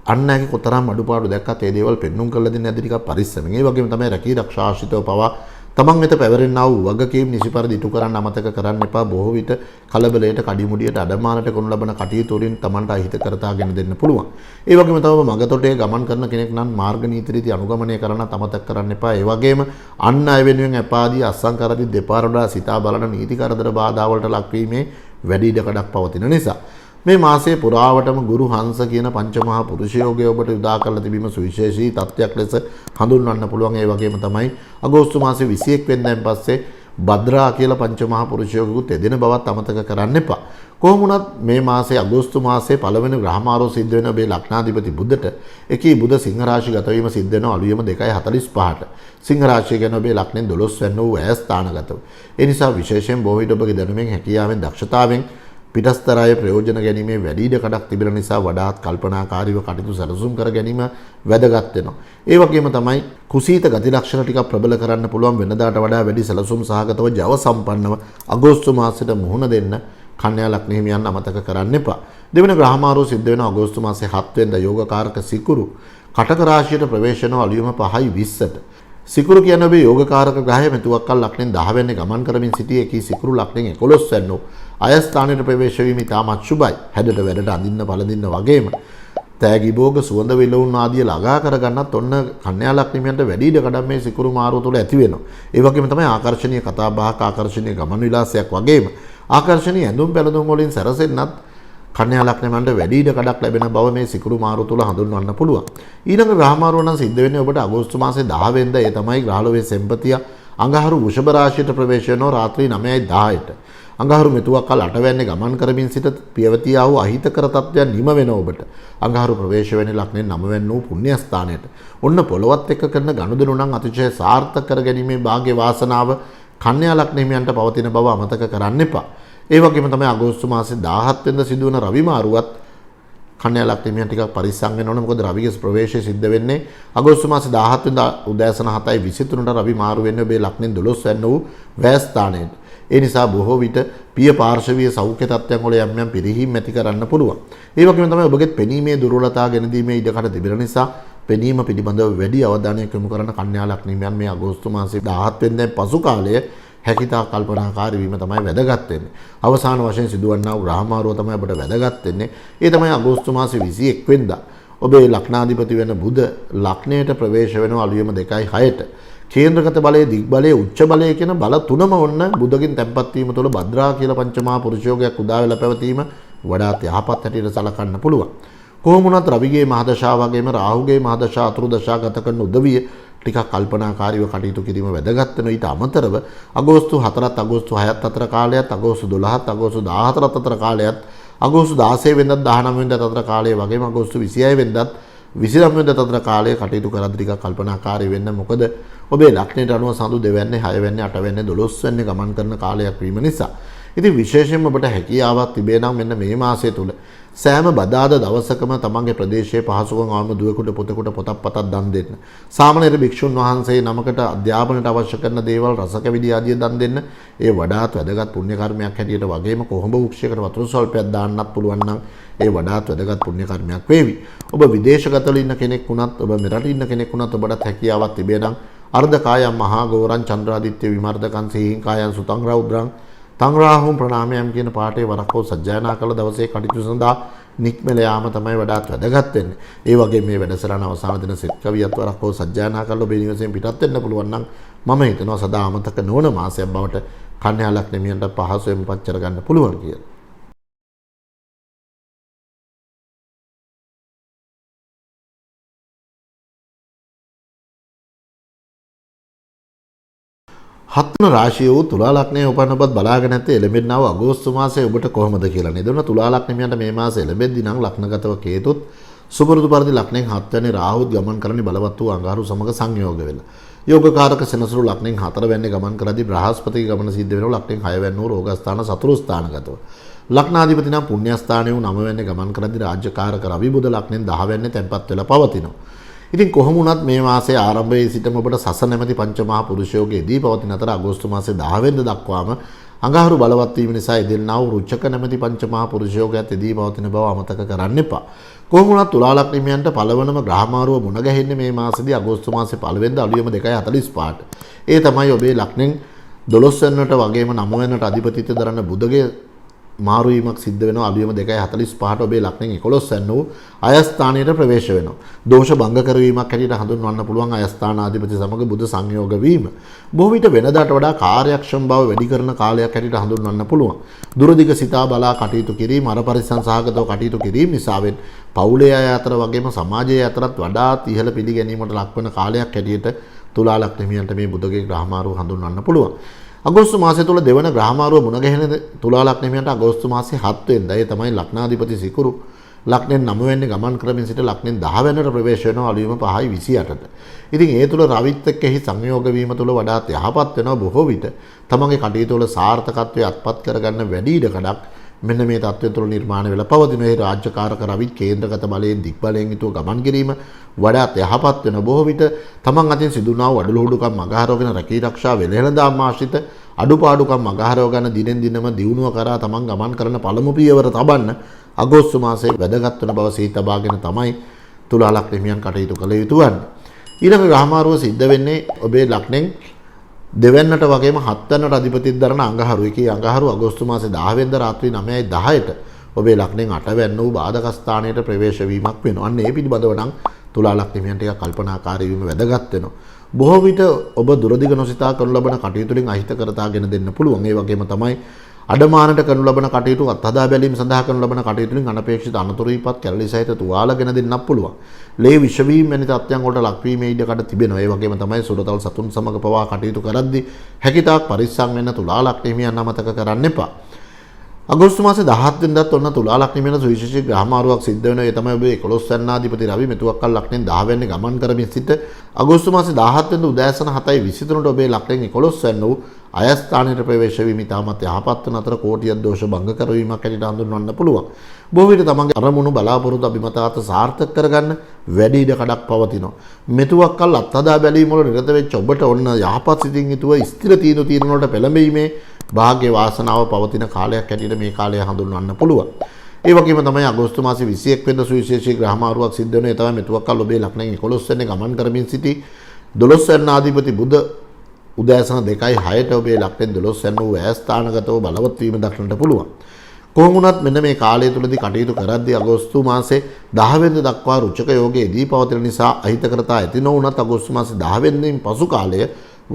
අන්නගේ කොතරම් අඩුපාඩු දැක්කත් ඒ දේවල් පෙන්눔 කරලා දෙන්න ඇති ටිකක් පරිස්සමෙන්. ඒ වගේම තමයි රැකී රක්ෂා ආශ්‍රිතව පවා තමන් වෙත පැවරෙනා වූ වගකීම් නිසි පරිදි ඉටු කරන්න අමතක කරන්න එපා. බොහෝ විට කලබලයට, කඩිමුඩියට, අඩමානට කරනු ලබන කටයුතු වලින් තමන්ට අහිත කරතාගෙන දෙන්න පුළුවන්. ඒ වගේම තමයි මගතොටේ ගමන් කරන කෙනෙක් නම් මාර්ග නීති රීති අනුගමනය කරන්නත් අමතක කරන්න එපා. ඒ වගේම අන් අය වෙනුවෙන් එපාදී අස්සංකරදී දෙපාර වඩා සිතා බලන නීති කරදර බාධා වලට ලක්වීමේ වැඩි ඉඩකඩක් පවතින නිසා මේ මාසයේ පුරාවටම ගුරු හංස කියන පංචමහා පුරුෂයෝගය ඔබට උදා කරලා තිබීම සුවිශේෂී තත්ත්වයක් ලෙස හඳුන්වන්න පුළුවන්. ඒ වගේම තමයි අගෝස්තු මාසයේ 21 වෙනිදාන් පස්සේ භද්‍රා කියලා පංචමහා පුරුෂයෝගිකුත් එදෙන බවත් අමතක කරන්න එපා. කොහොම වුණත් මේ මාසයේ අගෝස්තු මාසයේ පළවෙනි ග්‍රහමාරෝ සිද්ධ වෙන ඔබේ ලග්නාධිපති බුධට එකී බුධ සිංහ රාශිගත වීම සිද්ධ වෙනවා අලුයම 2:45ට. සිංහ රාශිය ගැන ඔබේ ලග්නෙන් 12 වෙනි වූ ඇය ස්ථානගතව. ඒ නිසා විශේෂයෙන් බොහෝ විට ඔබගේ දැනුමෙන්, හැකියාවෙන්, දක්ෂතාවෙන් පිටස්තරාය ප්‍රයෝජන ගැනීමේ වැඩි ඉඩකඩක් තිබෙන නිසා වඩාත් කල්පනාකාරීව කටයුතු සැලසුම් කර ගැනීම වැදගත් වෙනවා. ඒ වගේම තමයි කුසීත ගති ලක්ෂණ ටිකක් ප්‍රබල කරන්න පුළුවන්. වෙනදාට වඩා වැඩි සැලසුම් සහගතව ජව සම්පන්නව අගෝස්තු මාසෙට මුහුණ දෙන්න කන්‍යා ලග්න හිමියන් අමතක කරන්න එපා. දෙවන ග්‍රහමාරෝ සිද්ධ වෙන අගෝස්තු මාසයේ 7 වෙනිදා යෝගකාරක සිකුරු කටක රාශියට ප්‍රවේශ වෙන අලුයම 5:20ට. සිකුරු කියන ඔබේ යෝගකාරක ග්‍රහය මෙතුවක්කල් ලග්නෙන් 10 වෙනි ගමන් කරමින් සිටී. එකී සිකුරු ලග්නෙන් 11 වෙනි අය ස්ථානයට ප්‍රවේශ වීම ඉතාමත් සුබයි. හැඩට වැඩට අඳින්න පළඳින්න වගේම තෑගි භෝග සුවඳ විලවුන් ආදිය ළඟා කරගන්නත් ඔන්න කන්‍යා ලග්නියන්ට වැඩි ඉඩකඩක් මේ සිකුරු මාරුව තුළ ඇති වෙනවා. ඒ වගේම තමයි ආකර්ශනීය කතා බහක්, ආකර්ශනීය ගමන් විලාසයක් වගේම ආකර්ශනීය ඇඳුම් පැළඳුම් වලින් සැරසෙන්නත් කන්‍යා ලග්නයන්ට වැඩි ඉඩකඩක් ලැබෙන බව මේ සිකුරු මාරුව තුළ හඳුන්වන්න පුළුවන්. ඊළඟ ග්‍රහමාරුව නම් සිද්ධ වෙන්නේ ඔබට අගෝස්තු මාසයේ 10 වෙනිදා. ඒ තමයි ග්‍රහලෝකයේ සෙම්පතිය අඟහරු වෘෂභ රාශියට ප්‍රවේශ වෙනවා රාත්‍රී 9:10ට. අඟහරු මෙතුවක්කල් 8 වෙනි ගමන් කරමින් සිට පියවතියා වූ අහිතකර තත්ත්වයන් නිම වෙන ඔබට අඟහරු ප්‍රවේශ වෙන ලග්නෙන් 9 වෙනි වූ පුණ්‍ය ස්ථානයට ඔන්න පොළවත් එක්ක කරන ගනුදෙනු නම් අතිශය සාර්ථක කර ගැනීමේ වාගේ වාසනාව කන්‍යා ලග්න හිමියන්ට පවතින බව අමතක කරන්න එපා. ඒ වගේම තමයි අගෝස්තු මාසයේ 17 වෙනිදා සිදුවන රවි මාරුවත් කන්‍යා ලග්න හිමියන් ටිකක් පරිස්සම් වෙන්න ඕන. මොකද රවිගේ ප්‍රවේශය සිද්ධ වෙන්නේ අගෝස්තු මාසයේ 17 වෙනිදා උදෑසන 7:23ට රවි මාරු වෙන්නේ ඔබේ ලග්නෙන් 12 වෙනි වූ වැය ස්ථානයට. ඒ නිසා බොහෝ විට පිය පාර්ශවීය සෞඛ්‍ය තත්ත්වයන් වල යම් යම් පිරිහීම් ඇති කරන්න පුළුවන්. ඒ වගේම තමයි ඔබගේ පෙනීමේ දුර්වලතා ගෙන දීමේ ඉඩකඩ තිබෙන නිසා පෙනීම පිළිබඳව වැඩි අවධානයක් යොමු කරන කන්‍යා ලග්න හිමියන් මේ අගෝස්තු මාසයේ 17 වෙනිදා පසු කාලය හැකිතා කල්පනාකාරී වීම තමයි වැදගත් වෙන්නේ. අවසාන වශයෙන් සිදුවන්නා වූ ග්‍රහමාරුව තමයි අපට වැදගත් වෙන්නේ. ඒ තමයි අගෝස්තු මාසයේ 21 වෙනිදා ඔබේ ලග්නාධිපති වෙන බුධ ලග්නයට ප්‍රවේශ වෙනවා අලුයම 2:06ට. කේන්ද්‍රගත බලයේ, දිග් බලයේ, උච්ච බලයේ කියන බල තුනම ඔන්න බුධකින් තැන්පත් වීම තුළ භද්‍රා කියලා පංචමහා පුරුෂයෝගයක් උදා වෙලා පැවතීම වඩාත් යහපත් හැටියට සලකන්න පුළුවන්. කොහොම වුණත් රවිගේ මහදශා වගේම රාහුගේ මහදශා අතුරු දශා ගත කරන උදවිය ටිකක් කල්පනාකාරීව කටයුතු කිරීම වැදගත් වෙනවා. ඊට අමතරව අගෝස්තු 4ත් අගෝස්තු 6ත් අතර කාලයත්, අගෝස්තු 12ත් අගෝස්තු 14ත් අතර කාලයත්, අගෝස්තු 16 වෙනිදාත් 19 වෙනිදාත් අතර කාලය වගේම අගෝස්තු 26 වෙනිදාත් 29 වෙනිදාත් අතර කාලය කටයුතු කරද්දී ටිකක් කල්පනාකාරී වෙන්න. මොකද ඔබේ ලග්නයට අනුව සඳු 2 වෙනි, 6 වෙනි, 8 වෙනි, 12 වෙනි ගමන් කරන කාලයක් වීම නිසා. ඉතින් විශේෂයෙන්ම ඔබට හැකියාවක් තිබේ නම් මෙන්න මේ මාසය තුල සෑම බදාද දවසකම තමන්ගේ ප්‍රදේශයේ පහසුකම් ආවම දුවෙකුට පුතෙකුට පොතක් පතක් දන් දෙන්න. සාමණේර භික්ෂුන් වහන්සේ නමකට අධ්‍යාපනයට අවශ්‍ය කරන දේවල් රසකැවිලි ආදිය දන් දෙන්න. ඒ වඩාත් වැදගත් පුණ්‍ය කර්මයක් හැටියට වගේම කොහොඹ වෘක්ෂයකට වතුර ස්වල්පයක් දාන්නත් පුළුවන් නම් ඒ වඩාත් වැදගත් පුණ්‍ය කර්මයක් වේවි. ඔබ විදේශගතවල ඉන්න කෙනෙක් වුණත්, ඔබ මෙරට ඉන්න කෙනෙක් වුණත් ඔබට හැකියාවක් තිබේ නම් අර්ධ කායම් මහා ගෝරං චන්ද්‍රාදිත්‍ය විමර්ධකං සීහිං කායං සුතං රෞද්‍රං තං රාහුම් ප්‍රණාමයම් කියන පාඨයේ වරක් හෝ සජ්ජායනා කළ දවසේ කටයුතු සඳහා නික්මල යාම තමයි වඩාත් වැදගත් වෙන්නේ. ඒ වගේ මේ වැඩසටහන අවසාන දින සෙත් කවියත් වරක් හෝ සජ්ජායනා කළ ඔබේ නිවසෙන් පිටත් වෙන්න පුළුවන් නම් මම හිතනවා සදා අමතක නොවන මාසයක් බවට කන්‍යා ලග්න හිමියන්ට පහසුවෙන් පච්චර ගන්න පුළුවන් කියලා. හත්වන රාශිය වූ තුලා ලග්නයේ උපන්න ඔබත් බලාගෙන නැත්තේ එළඹෙන්නා වූ අගෝස්තු මාසයේ ඔබට කොහොමද කියලා නේද? ඔන්න තුලා ලග්න හිමියන්ට මේ මාසෙ එළඹෙද්දී නම් ලග්නගතව කේතුත් සුපුරුදු පරිදි ලග්නෙන් 7 වෙනි රාහුත් ගමන් කරන්නේ බලවත් වූ අඟහරු සමග සංයෝග වෙලා. යෝගකාරක සෙනසුරු ලග්නෙන් 4 වෙනි ගමන් කරද්දී බ්‍රහස්පතිගේ ගමන සිද්ධ වෙනවා ලග්නෙන් 6 වෙනි වූ රෝගස්ථාන සතුරු ස්ථානගතව. ලග්නාධිපති නම් පුණ්‍ය ස්ථානයේ වූ 9 වෙනි ගමන් කරද්දී රාජ්‍යකාරක රවි බුධ ලග්නෙන් 10 වෙනි තැන්පත් වෙලා පවතිනවා. ඉතින් කොහොම වුණත් මේ මාසයේ ආරම්භයේ සිටම ඔබට සස නැමැති පංචමහා පුරුෂයෝගයේදී පවතින අතර අගෝස්තු මාසයේ 10 වෙනිදා දක්වාම අඟහරු බලවත් වීම නිසා එදෙන්නා වූ රුචක නැමැති පංචමහා පුරුෂයෝගයත් එදී පවතින බව අමතක කරන්න එපා. කොහොම වුණත් තුලා ලග්න හිමියන්ට පළවනම ග්‍රහමාරුව මුණ ගැහෙන්නේ මේ මාසෙදී අගෝස්තු මාසේ 1 වෙනිදා අලුයම 2:45ට. ඒ තමයි ඔබේ ලග්නෙන් 12 වෙනිට වගේම 9 වෙනිට අධිපතිත්වය දරන බුධගේ මාරු වීමක් සිද්ධ වෙනවා. අලුයම 2:45ට ඔබේ ලග්නෙන් 11 වෙනි වූ අයස්ථානයට ප්‍රවේශ වෙනවා. දෝෂ භංග කරවීමක් හැටියට හඳුන්වන්න පුළුවන් අයස්ථානාධිපති සමග බුධ සංයෝග වීම. බොහෝ විට වෙනදාට වඩා කාර්යක්ෂම බව වැඩි කරන කාලයක් හැටියට හඳුන්වන්න පුළුවන්. දුරදිග සිතා බලා කටයුතු කිරීම, අර පරිස්සම් සහගතව කටයුතු කිරීම නිසාවෙන් පවුලේ අය අතර වගේම සමාජයේ අතරත් වඩාත් ඉහළ පිළිගැනීමට ලක්වන කාලයක් හැටියට තුලා ලග්න හිමියන්ට මේ බුධගේ ග්‍රහමාරුව හඳුන්වන්න පුළුවන්. අගෝස්තු මාසය තුල දෙවන ග්‍රහමාරුව මුණ ගැහෙන තුලා ලග්න හිමියන්ට අගෝස්තු මාසයේ 7 වෙනිදා. ඒ තමයි ලග්නාධිපති සිකුරු ලග්නෙන් 9 වෙනි ගමන් කරමින් සිට ලග්නෙන් 10 වෙනිට ප්‍රවේශ වෙනවා අලුයම 5:28ට. ඉතින් ඒ තුල රවිත් එක්ක එහි සංයෝග වීම තුල වඩාත් යහපත් වෙනවා. බොහෝ විට තමන්ගේ කටයුතු වල සාර්ථකත්වයේ අත්පත් කරගන්න වැඩි ඉඩකඩක් මෙන්න මේ තත්ත්වය තුළ නිර්මාණය වෙලා පවතින. ඒ රාජ්‍යකාරක රවිත් කේන්ද්‍රගත බලයෙන් දිග්බලයෙන් යුතුව ගමන් කිරීම වඩාත් යහපත් වෙන. බොහෝ විට තමන් අතින් සිදුනා වූ අඩලුහුඩුකම් මගහරවගෙන රැකී ආරක්ෂා වෙළෙහළදාම් ආශ්‍රිත අඩුපාඩුකම් මගහරව ගන්න දිනෙන් දිනම දියුණුව කරා තමන් ගමන් කරන පළමු පියවර තබන්න අගෝස්තු මාසයේ වැදගත් වන බව සිහි තබාගෙන තමයි තුලා ලග්න හිමියන් කටයුතු කළ යුතු වන්නේ. ඊළඟ ග්‍රහමාරුව සිද්ධ වෙන්නේ ඔබේ ලග්නෙන් දෙවැන්නට වගේම 7 වෙනිට අධිපතිත් දරන අඟහරු. එකී අඟහරු අගෝස්තු මාසේ 10 වෙනිදා රාත්‍රී 9:10ට ඔබේ ලග්නෙන් 8 වෙනි වූ බාධක ස්ථානයට ප්‍රවේශ වීමක් වෙනවා. අන්න ඒ පිළිබඳව නම් තුලා ලග්න හිමියන් ටික කල්පනාකාරී වීම වැදගත් වෙනවා. බොහෝ විට ඔබ දුරදිග නොසිතා කරනු ලබන කටයුතු වලින් අහිතකරතාගෙන දෙන්න පුළුවන්. ඒ වගේම තමයි අඩමානට කරනු ලබන කටයුතු අත්හදා බැලීම සඳහා කරනු ලබන කටයුතු වලින් අනපේක්ෂිත අනතුරු විපත් කැරලි සහිත තුවාලගෙන දෙන්නත් පුළුවන්. ලේ විෂ වීම වැනි තත්ත්වයන් වලට ලක්වීමේ ඉඩකඩ තිබෙනවා. ඒ වගේම තමයි සුරතල් සතුන් සමග පවා කටයුතු කරද්දී හැකිතාක් පරිස්සම් වෙන්න තුලා ලග්න හිමියන් අමතක කරන්න එපා. අගෝස්තු මාසේ 17 වෙනිදාත් ඔන්න තුලා ලග්න හිමියන් සුවිශේෂී ග්‍රහමාරුවක් සිද්ධ වෙනවා. ඒ තමයි ඔබේ 11 වෙනිදාධිපති රවි මෙතුවක්කල් ලග්නෙන් 10 වෙනි ගමන් කරමින් සිට අගෝස්තු මාසේ 17 වෙනිදා උදෑසන 7:23ට ඔබේ ලග්නෙන් 11 වෙනි වූ අයස්ථානයට ප්‍රවේශ වීම ඉතාමත් යහපත් වන අතර කෝටියක් දෝෂ භංග කරවීමක් හැටියට හඳුන්වන්න පුළුවන්. බොහෝ විට තමන්ගේ අරමුණු බලාපොරොත්තු අභිමතාර්ථ සාර්ථක කරගන්න වැඩි ඉඩකඩක් පවතිනවා. මෙතුවක්කල් අත්හදා බැලීම වල නිරත වෙච්ච ඔබට ඔන්න යහපත් සිතින් යුතුව ස්ථිර තීන්දුව වලට පෙළඹීමේ වාග්ය වාසනාව පවතින කාලයක් හැටියට මේ කාලය හඳුන්වන්න පුළුවන්. ඒ වගේම තමයි අගෝස්තු මාසේ 21 වෙනිදා සුවිශේෂී ග්‍රහමාරුවක් සිද්ධ වෙනවා. ඒ තමයි මෙතුවක්කල් ඔබේ ලග්නෙන් 11 වෙනි ගමන් කරමින් සිටි 12 වෙනි ආධිපති බුධ උදෑසන 2:06ට ඔබේ ලග්නෙන් 12 වෙනි වූ ඇස්ථානගතව බලවත් වීම දක්නට පුළුවන්. කොහොම වුණත් මෙන්න මේ කාලය තුලදී කටයුතු කරද්දී අගෝස්තු මාසේ 10 වෙනිදා දක්වා රුචක යෝගයේදී පවතින නිසා අහිතකරතා ඇති නොවුණත් අගෝස්තු මාසේ 10 වෙනිදාන් පසු කාලය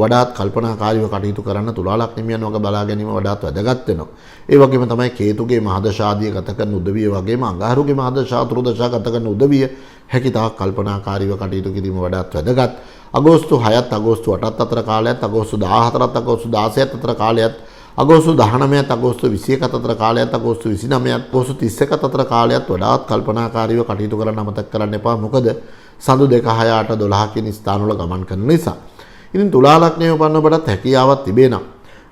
වඩාත් කල්පනාකාරීව කටයුතු කරන්න තුලා ලග්න හිමියන් වගේ බලා ගැනීම වඩාත් වැදගත් වෙනවා. ඒ වගේම තමයි කේතුගේ මහදශාදිය ගත කරන උදවිය වගේම අඟහරුගේ මහදශා තුරුදශා ගත කරන උදවිය හැකිතාක් කල්පනාකාරීව කටයුතු කිරීම වඩාත් වැදගත්. අගෝස්තු 6ත් අගෝස්තු 8ත් අතර කාලයත් අගෝස්තු 14ත් අගෝස්තු 16ත් අතර කාලයත් අගෝස්තු 19ත් අගෝස්තු 21ත් අතර කාලයත් අගෝස්තු 29ත් අගෝස්තු 31ත් අතර කාලයත් වඩාත් කල්පනාකාරීව කටයුතු කරන්න අමතක කරන්න එපා. මොකද සඳු 2 6 8 12 කියන ස්ථානවල ගමන් කරන නිසා. ඉතින් තුලා ලග්නයේ උපන්න ඔබට හැකියාවක් තිබෙනවා.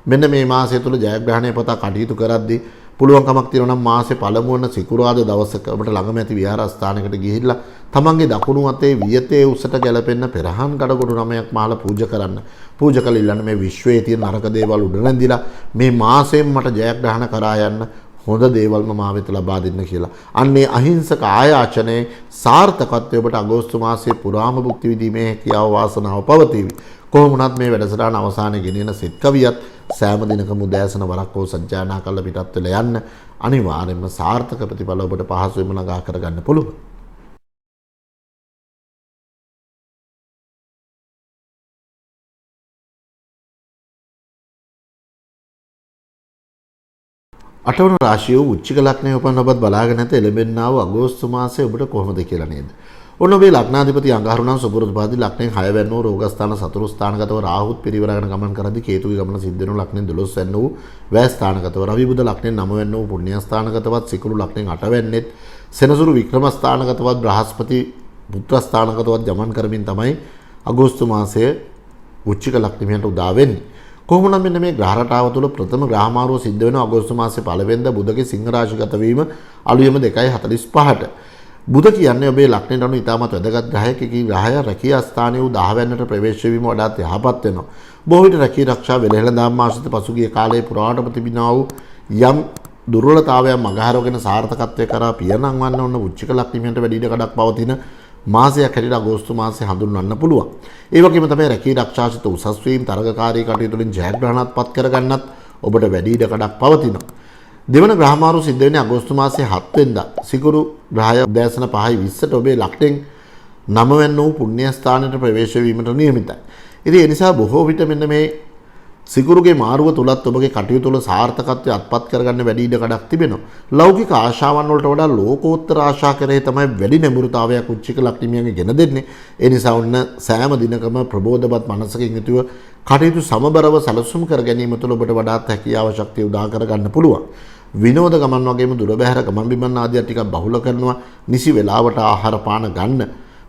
මෙන්න මේ මාසය තුල ජයග්‍රහණය පතා කටයුතු කරද්දී පුළුවන්කමක් තියෙනවා නම් මාසේ පළමු වන සිකුරාදා දවසක ඔබට ළඟම ඇති විහාරස්ථානයකට ගිහිල්ලා තමන්ගේ දකුණු අතේ වියතේ උසට ගැලපෙන්න පෙරහන් ගඩකොඩු 9ක් මහලා පූජා කරන්න. පූජා කළ ඉල්ලන්න මේ විශ්වයේ තියෙන නරක දේවල් උඩ නැන්දිලා මේ මාසයෙන් මට ජයග්‍රහණ කරා යන්න හොඳ දේවල්ම මා වෙත ලබා දෙන්න කියලා. අන්නේ අහිංසක ආයාචනයේ සාර්ථකත්වය ඔබට අගෝස්තු මාසයේ පුරාම භුක්ති විඳීමේ හැකියාව වාසනාව පවතිවි. කොහොම වුණත් මේ වැඩසටහන අවසානයේ ගෙනෙන සෙත් කවියත් සෑම දිනකම උදෑසන වරක් හෝ සජ්ජායනා කරලා පිටත් වෙලා යන්න අනිවාර්යයෙන්ම සාර්ථක ප්‍රතිඵල ඔබට පහසුවෙන්ම ළඟා කරගන්න පුළුවන්. අටවන රාශිය වූ වෘශ්චික ලග්නයේ උපන් ඔබත් බලාගෙන නැත එළඹෙන්නා වූ අගෝස්තු මාසයේ ඔබට කොහොමද කියලා නේද? ඔන්න ඔබේ ලග්නාධිපති අඟහරු නම් සුබුරුදුපාදී ලග්නෙන් 6 වෙනි වූ රෝගස්ථාන සතුරු ස්ථානගතව රාහුත් පිරිවරගෙන ගමන් කරද්දී කේතුගේ ගමන සිද්ධ වෙනු ලග්නෙන් 12 වෙනි වූ වැය ස්ථානගතව රවි බුධ ලග්නෙන් 9 වෙනි වූ පුණ්‍ය ස්ථානගතවත් සිකුරු ලග්නෙන් 8 වෙනිත් සෙනසුරු වික්‍රම ස්ථානගතවත් බ්‍රහස්පති පුත්‍ර ස්ථානගතවත් ගමන් කරමින් තමයි අගෝස්තු මාසයේ වෘශ්චික ලග්නෙට උදා වෙන්නේ. කොහොමනම් මෙන්න මේ ග්‍රහ රටාව තුළ ප්‍රථම ග්‍රහමාරුව සිද්ධ වෙන අගෝස්තු මාසයේ 1 වෙනිදා බුධගේ සිංහ රාශිගත වීම අලුයම 2:45ට. බුධ කියන්නේ ඔබේ ලග්නයට අනුව ඉතාමත් වැදගත් ග්‍රහයකකී ග්‍රහය රැකියා ස්ථානයේ වූ 10 වෙනිට ප්‍රවේශ වීම වඩාත් යහපත් වෙනවා. බොහෝ විට රැකී ආරක්ෂා වෙලෙහළඳාම් ආශ්‍රිත පසුගිය කාලයේ පුරාවටම තිබිනා වූ යම් දුර්වලතාවයක් මගහරවගෙන සාර්ථකත්වයේ කරා පියනං වන්න ඕන වෘශ්චික ලග්නයට වැඩි ඉඩකඩක් පවතින මාසයක් හැටියට අගෝස්තු මාසය හඳුන්වන්න පුළුවන්. ඒ වගේම තමයි රැකී ආරක්ෂාසිත උසස් වීම තරගකාරී කටයුතු වලින් ජයග්‍රහණත් පත් කරගන්නත් ඔබට වැඩි ඉඩකඩක් පවතිනවා. දෙවන ග්‍රහමාරු සිද්ධ වෙන්නේ අගෝස්තු මාසයේ 7 වෙනිදා. සිකුරු ග්‍රහය උදෑසන 5:20ට ඔබේ ලග්නෙන් 9 වෙනි වූ පුණ්‍ය ස්ථානයට ප්‍රවේශ වීමට නියමිතයි. ඉතින් ඒ නිසා බොහෝ විට මෙන්න මේ සිකුරුගේ මාරුව තුලත් ඔබගේ කටයුතු වල සාර්ථකත්වය අත්පත් කරගන්න වැඩි ඉඩකඩක් තිබෙනවා. ලෞකික ආශාවන් වලට වඩා ලෝකෝත්තර ආශා කරේ තමයි වැඩි නැඹුරුතාවයක් උච්චික ලක්ෂණියන්ගේ ගෙන දෙන්නේ. ඒ නිසා ඔන්න සෑම දිනකම ප්‍රබෝධවත් මනසකින් යුතුව කටයුතු සමබරව සැලසුම් කර ගැනීම තුළ ඔබට වඩාත් හැකියාව ශක්තිය උදා කරගන්න පුළුවන්. විනෝද ගමන් වගේම දුර බැහැර ගමන් බිමන් ආදිය ටිකක් බහුල කරනවා. නිසි වේලාවට ආහාර පාන ගන්න.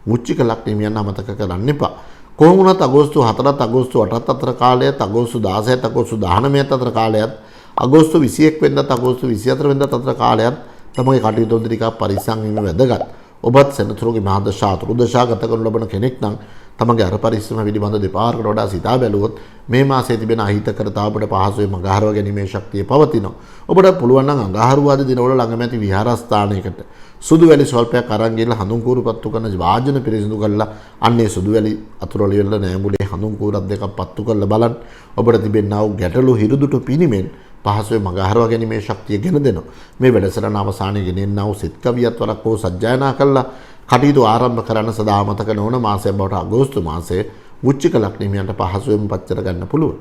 උච්චික ලක්ෂණියන් අමතක කරන්න එපා. කොහොම වුණත් අගෝස්තු 4ත් අගෝස්තු 8ත් අතර කාලයත් අගෝස්තු 16ත් අගෝස්තු 19ත් අතර කාලයත් අගෝස්තු 21 වෙනිදාත් අගෝස්තු 24 වෙනිදාත් අතර කාලයත් තමයි කටයුතු වලදී ටිකක් පරිස්සම් වීම වැදගත්. ඔබත් සෙනසුරුගේ මහදශා අතුරුදශා ගත කරනු ලබන කෙනෙක් නම් තමගේ අර පරිස්සම පිළිබඳ දෙපාරකට වඩා සිතා බැලුවොත් මේ මාසයේ තිබෙන අහිතකරතාවට පහසුවෙන් අඟහරව ගැනීමේ ශක්තිය පවතිනවා. ඔබට පුළුවන් නම් අඟහරුවාද දිනවල ළඟමැති විහාරස්ථානයකට සුදු වැලි ස්වල්පයක් අරන් ගිහලා හඳුන් කූරු පත්තු කරන වාජන පිරිසිදු කරලා අන්නේ සුදු වැලි අතුරුවල වල නෑමුලේ හඳුන් කූරක් දෙකක් පත්තු කරලා බලන්න. ඔබට තිබෙනා වූ ගැටලු හිරුදුට පිනිමෙන් පහසුවෙන් මගහරවා ගැනීමේ ශක්තිය ගෙන දෙනවා. මේ වැඩසටහන අවසානයේ ගෙනෙන්නා වූ සිත් කවියත් වලක් හෝ සජ්ජායනා කළා කටයුතු ආරම්භ කරන්න සදා මතක නොවන මාසයක් බවට අගෝස්තු මාසයේ වෘශ්චික ලග්නීයන්ට පහසුවෙන් පත් කර ගන්න පුළුවන්.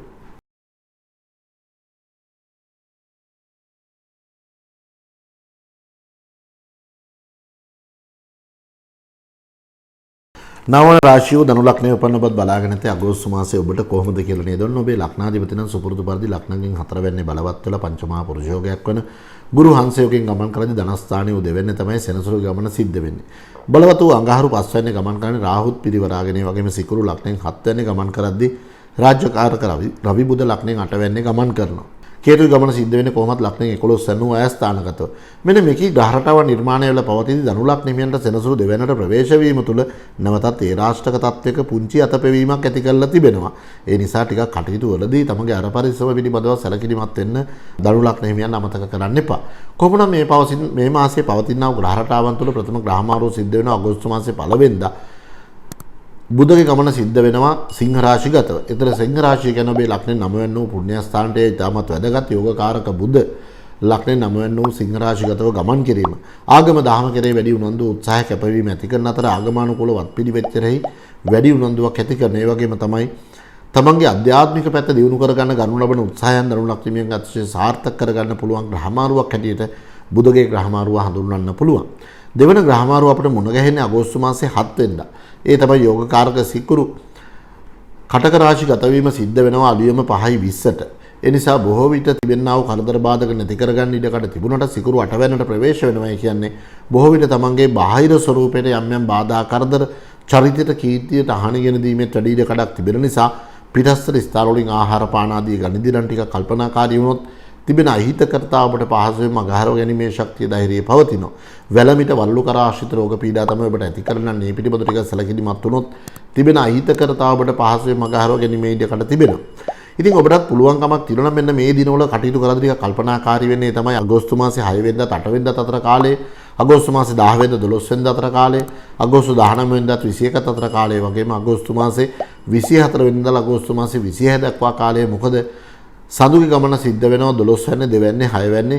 නවන රාශිය ධනු ලග්නයේ උපන්න ඔබත් බලාගෙන ඇති අගෝස්තු මාසයේ ඔබට කොහොමද කියලා නේද? ඔන්න ඔබේ ලග්නාධිපති නම් සුපුරුදු පරිදි ලග්නයෙන් 4 වෙන්නේ බලවත් වෙලා පංචමහා පුරුෂ යෝගයක් වන ගුරු හංසයෝගෙන් ගමන් කරද්දී ධනස්ථානයේ උදෙවෙන්නේ තමයි සෙනසුරු ගමන සිද්ධ වෙන්නේ. බලවත් වූ අඟහරු 5 වෙන්නේ ගමන් කරන්නේ රාහුත් පිරිවරාගෙන ඒ වගේම සිකුරු ලග්නයෙන් 7 වෙන්නේ ගමන් කරද්දී රාජ්‍යකාරක රවි බුධ ලග්නයෙන් 8 වෙන්නේ ගමන් කරනවා. කේතු ගමන සිද්ධ වෙන්නේ කොහොමද ලග්නයෙන් 11 වෙනි අය ස්ථානගතව. මෙන්න මේකී ග්‍රහ රටාව නිර්මාණය වෙලා පවතින ධනු ලග්නෙමියන්ට සෙනසුරු දෙවැන්නට ප්‍රවේශ වීම තුළ නැවතත් ඒ රාෂ්ටක තත්වයක පුංචි අතපෙවීමක් ඇති කරලා තිබෙනවා. ඒ නිසා ටිකක් කටයුතු වලදී තමගේ අර පරිස්සම පිළිබඳව සැලකිලිමත් වෙන්න ධනු ලග්නෙමියන් අමතක කරන්න එපා. කොහොමනම් මේ මාසයේ පවතිනා ග්‍රහ රටාවන් තුළ ප්‍රථම ග්‍රහමාරුව සිද්ධ වෙනවා අගෝස්තු මාසයේ 1 වෙනිදා. බුධගේ ගමන සිද්ධ වෙනවා සිංහ රාශිගතව. ඒතර සිංහ රාශිය කියන ඔබේ ලග්නේ 9 වෙනි වූ පුණ්‍ය ස්ථානට ඉතාමත් වැදගත් යෝගකාරක බුධ ලග්නේ 9 වෙනි වූ සිංහ රාශිගතව ගමන් කිරීම. ආගම දහම කෙරේ වැඩි උනන්දු උත්සාහ කැපවීම ඇති කරන අතර ආගමානුකූල වත්පිළිවෙච්චෙහි වැඩි උනන්දුවක් ඇති කරන. ඒ වගේම තමයි තමන්ගේ අධ්‍යාත්මික පැත්ත දියුණු කරගන්න ගනු ලබන උත්සාහයන් ධනු ලග්නෙමියන් අතිශය සාර්ථක කරගන්න පුළුවන් ග්‍රහමාරුවක් හැටියට බුධගේ ග්‍රහමාරුව හඳුන්වන්න පුළුවන්. දෙවන ග්‍රහමාරුව අපිට මුණ ගැහෙන්නේ අගෝස්තු මාසයේ 7 වෙනිදා. ඒ තමයි යෝගකාරක සිකුරු කටක රාශි ගත වීම සිද්ධ වෙනවා අලුයම 5:20ට. ඒ නිසා බොහෝ විට තිබෙනා වූ කරදර බාධක නැති කරගන්න ඉඩකඩ තිබුණට සිකුරු 8 වෙනිට ප්‍රවේශ වෙනවා. කියන්නේ බොහෝ විට තමන්ගේ බාහිර ස්වරූපයට යම් යම් බාධා කරදර චරිතයට කීර්තියට හානි ගෙන දීමේ වැඩි ඉඩකඩක් තිබෙන නිසා පිටස්තර ස්ථාන වලින් ආහාර පාන ආදී ගනිදිරන් ටික කල්පනාකාරී වුණොත් තිබෙන අහිතකරතාවට පහසුවෙන් මගහරව ගැනීමේ ශක්තිය ධෛර්යය පවතිනවා. වැලමිට වල්ලු කර ආශ්‍රිත රෝග පීඩා තමයි ඔබට ඇති කරන්නේ. මේ පිටිපොත ටික සැලකිලිමත් වුණොත් තිබෙන අහිතකරතාවට පහසුවෙන් මගහරව ගැනීමේ ඉඩකඩ තිබෙනවා. ඉතින් ඔබටත් පුළුවන්කමක් තියෙනවා මෙන්න මේ දිනවල කටයුතු කරද්දී ටික කල්පනාකාරී වෙන්නේ තමයි අගෝස්තු මාසේ 6 වෙනිදාත් 8 වෙනිදාත් අතර කාලේ, අගෝස්තු මාසේ 10 වෙනිදා 12 වෙනිදා අතර කාලේ, අගෝස්තු 19 වෙනිදාත් 21ත් අතර කාලේ වගේම අගෝස්තු මාසේ 24 වෙනිදා අගෝස්තු මාසේ 26 දක්වා කාලය. මොකද සඳුගේ ගමන සිද්ධ වෙනවා 12 වෙනි, 2 වෙනි, 6 වෙනි,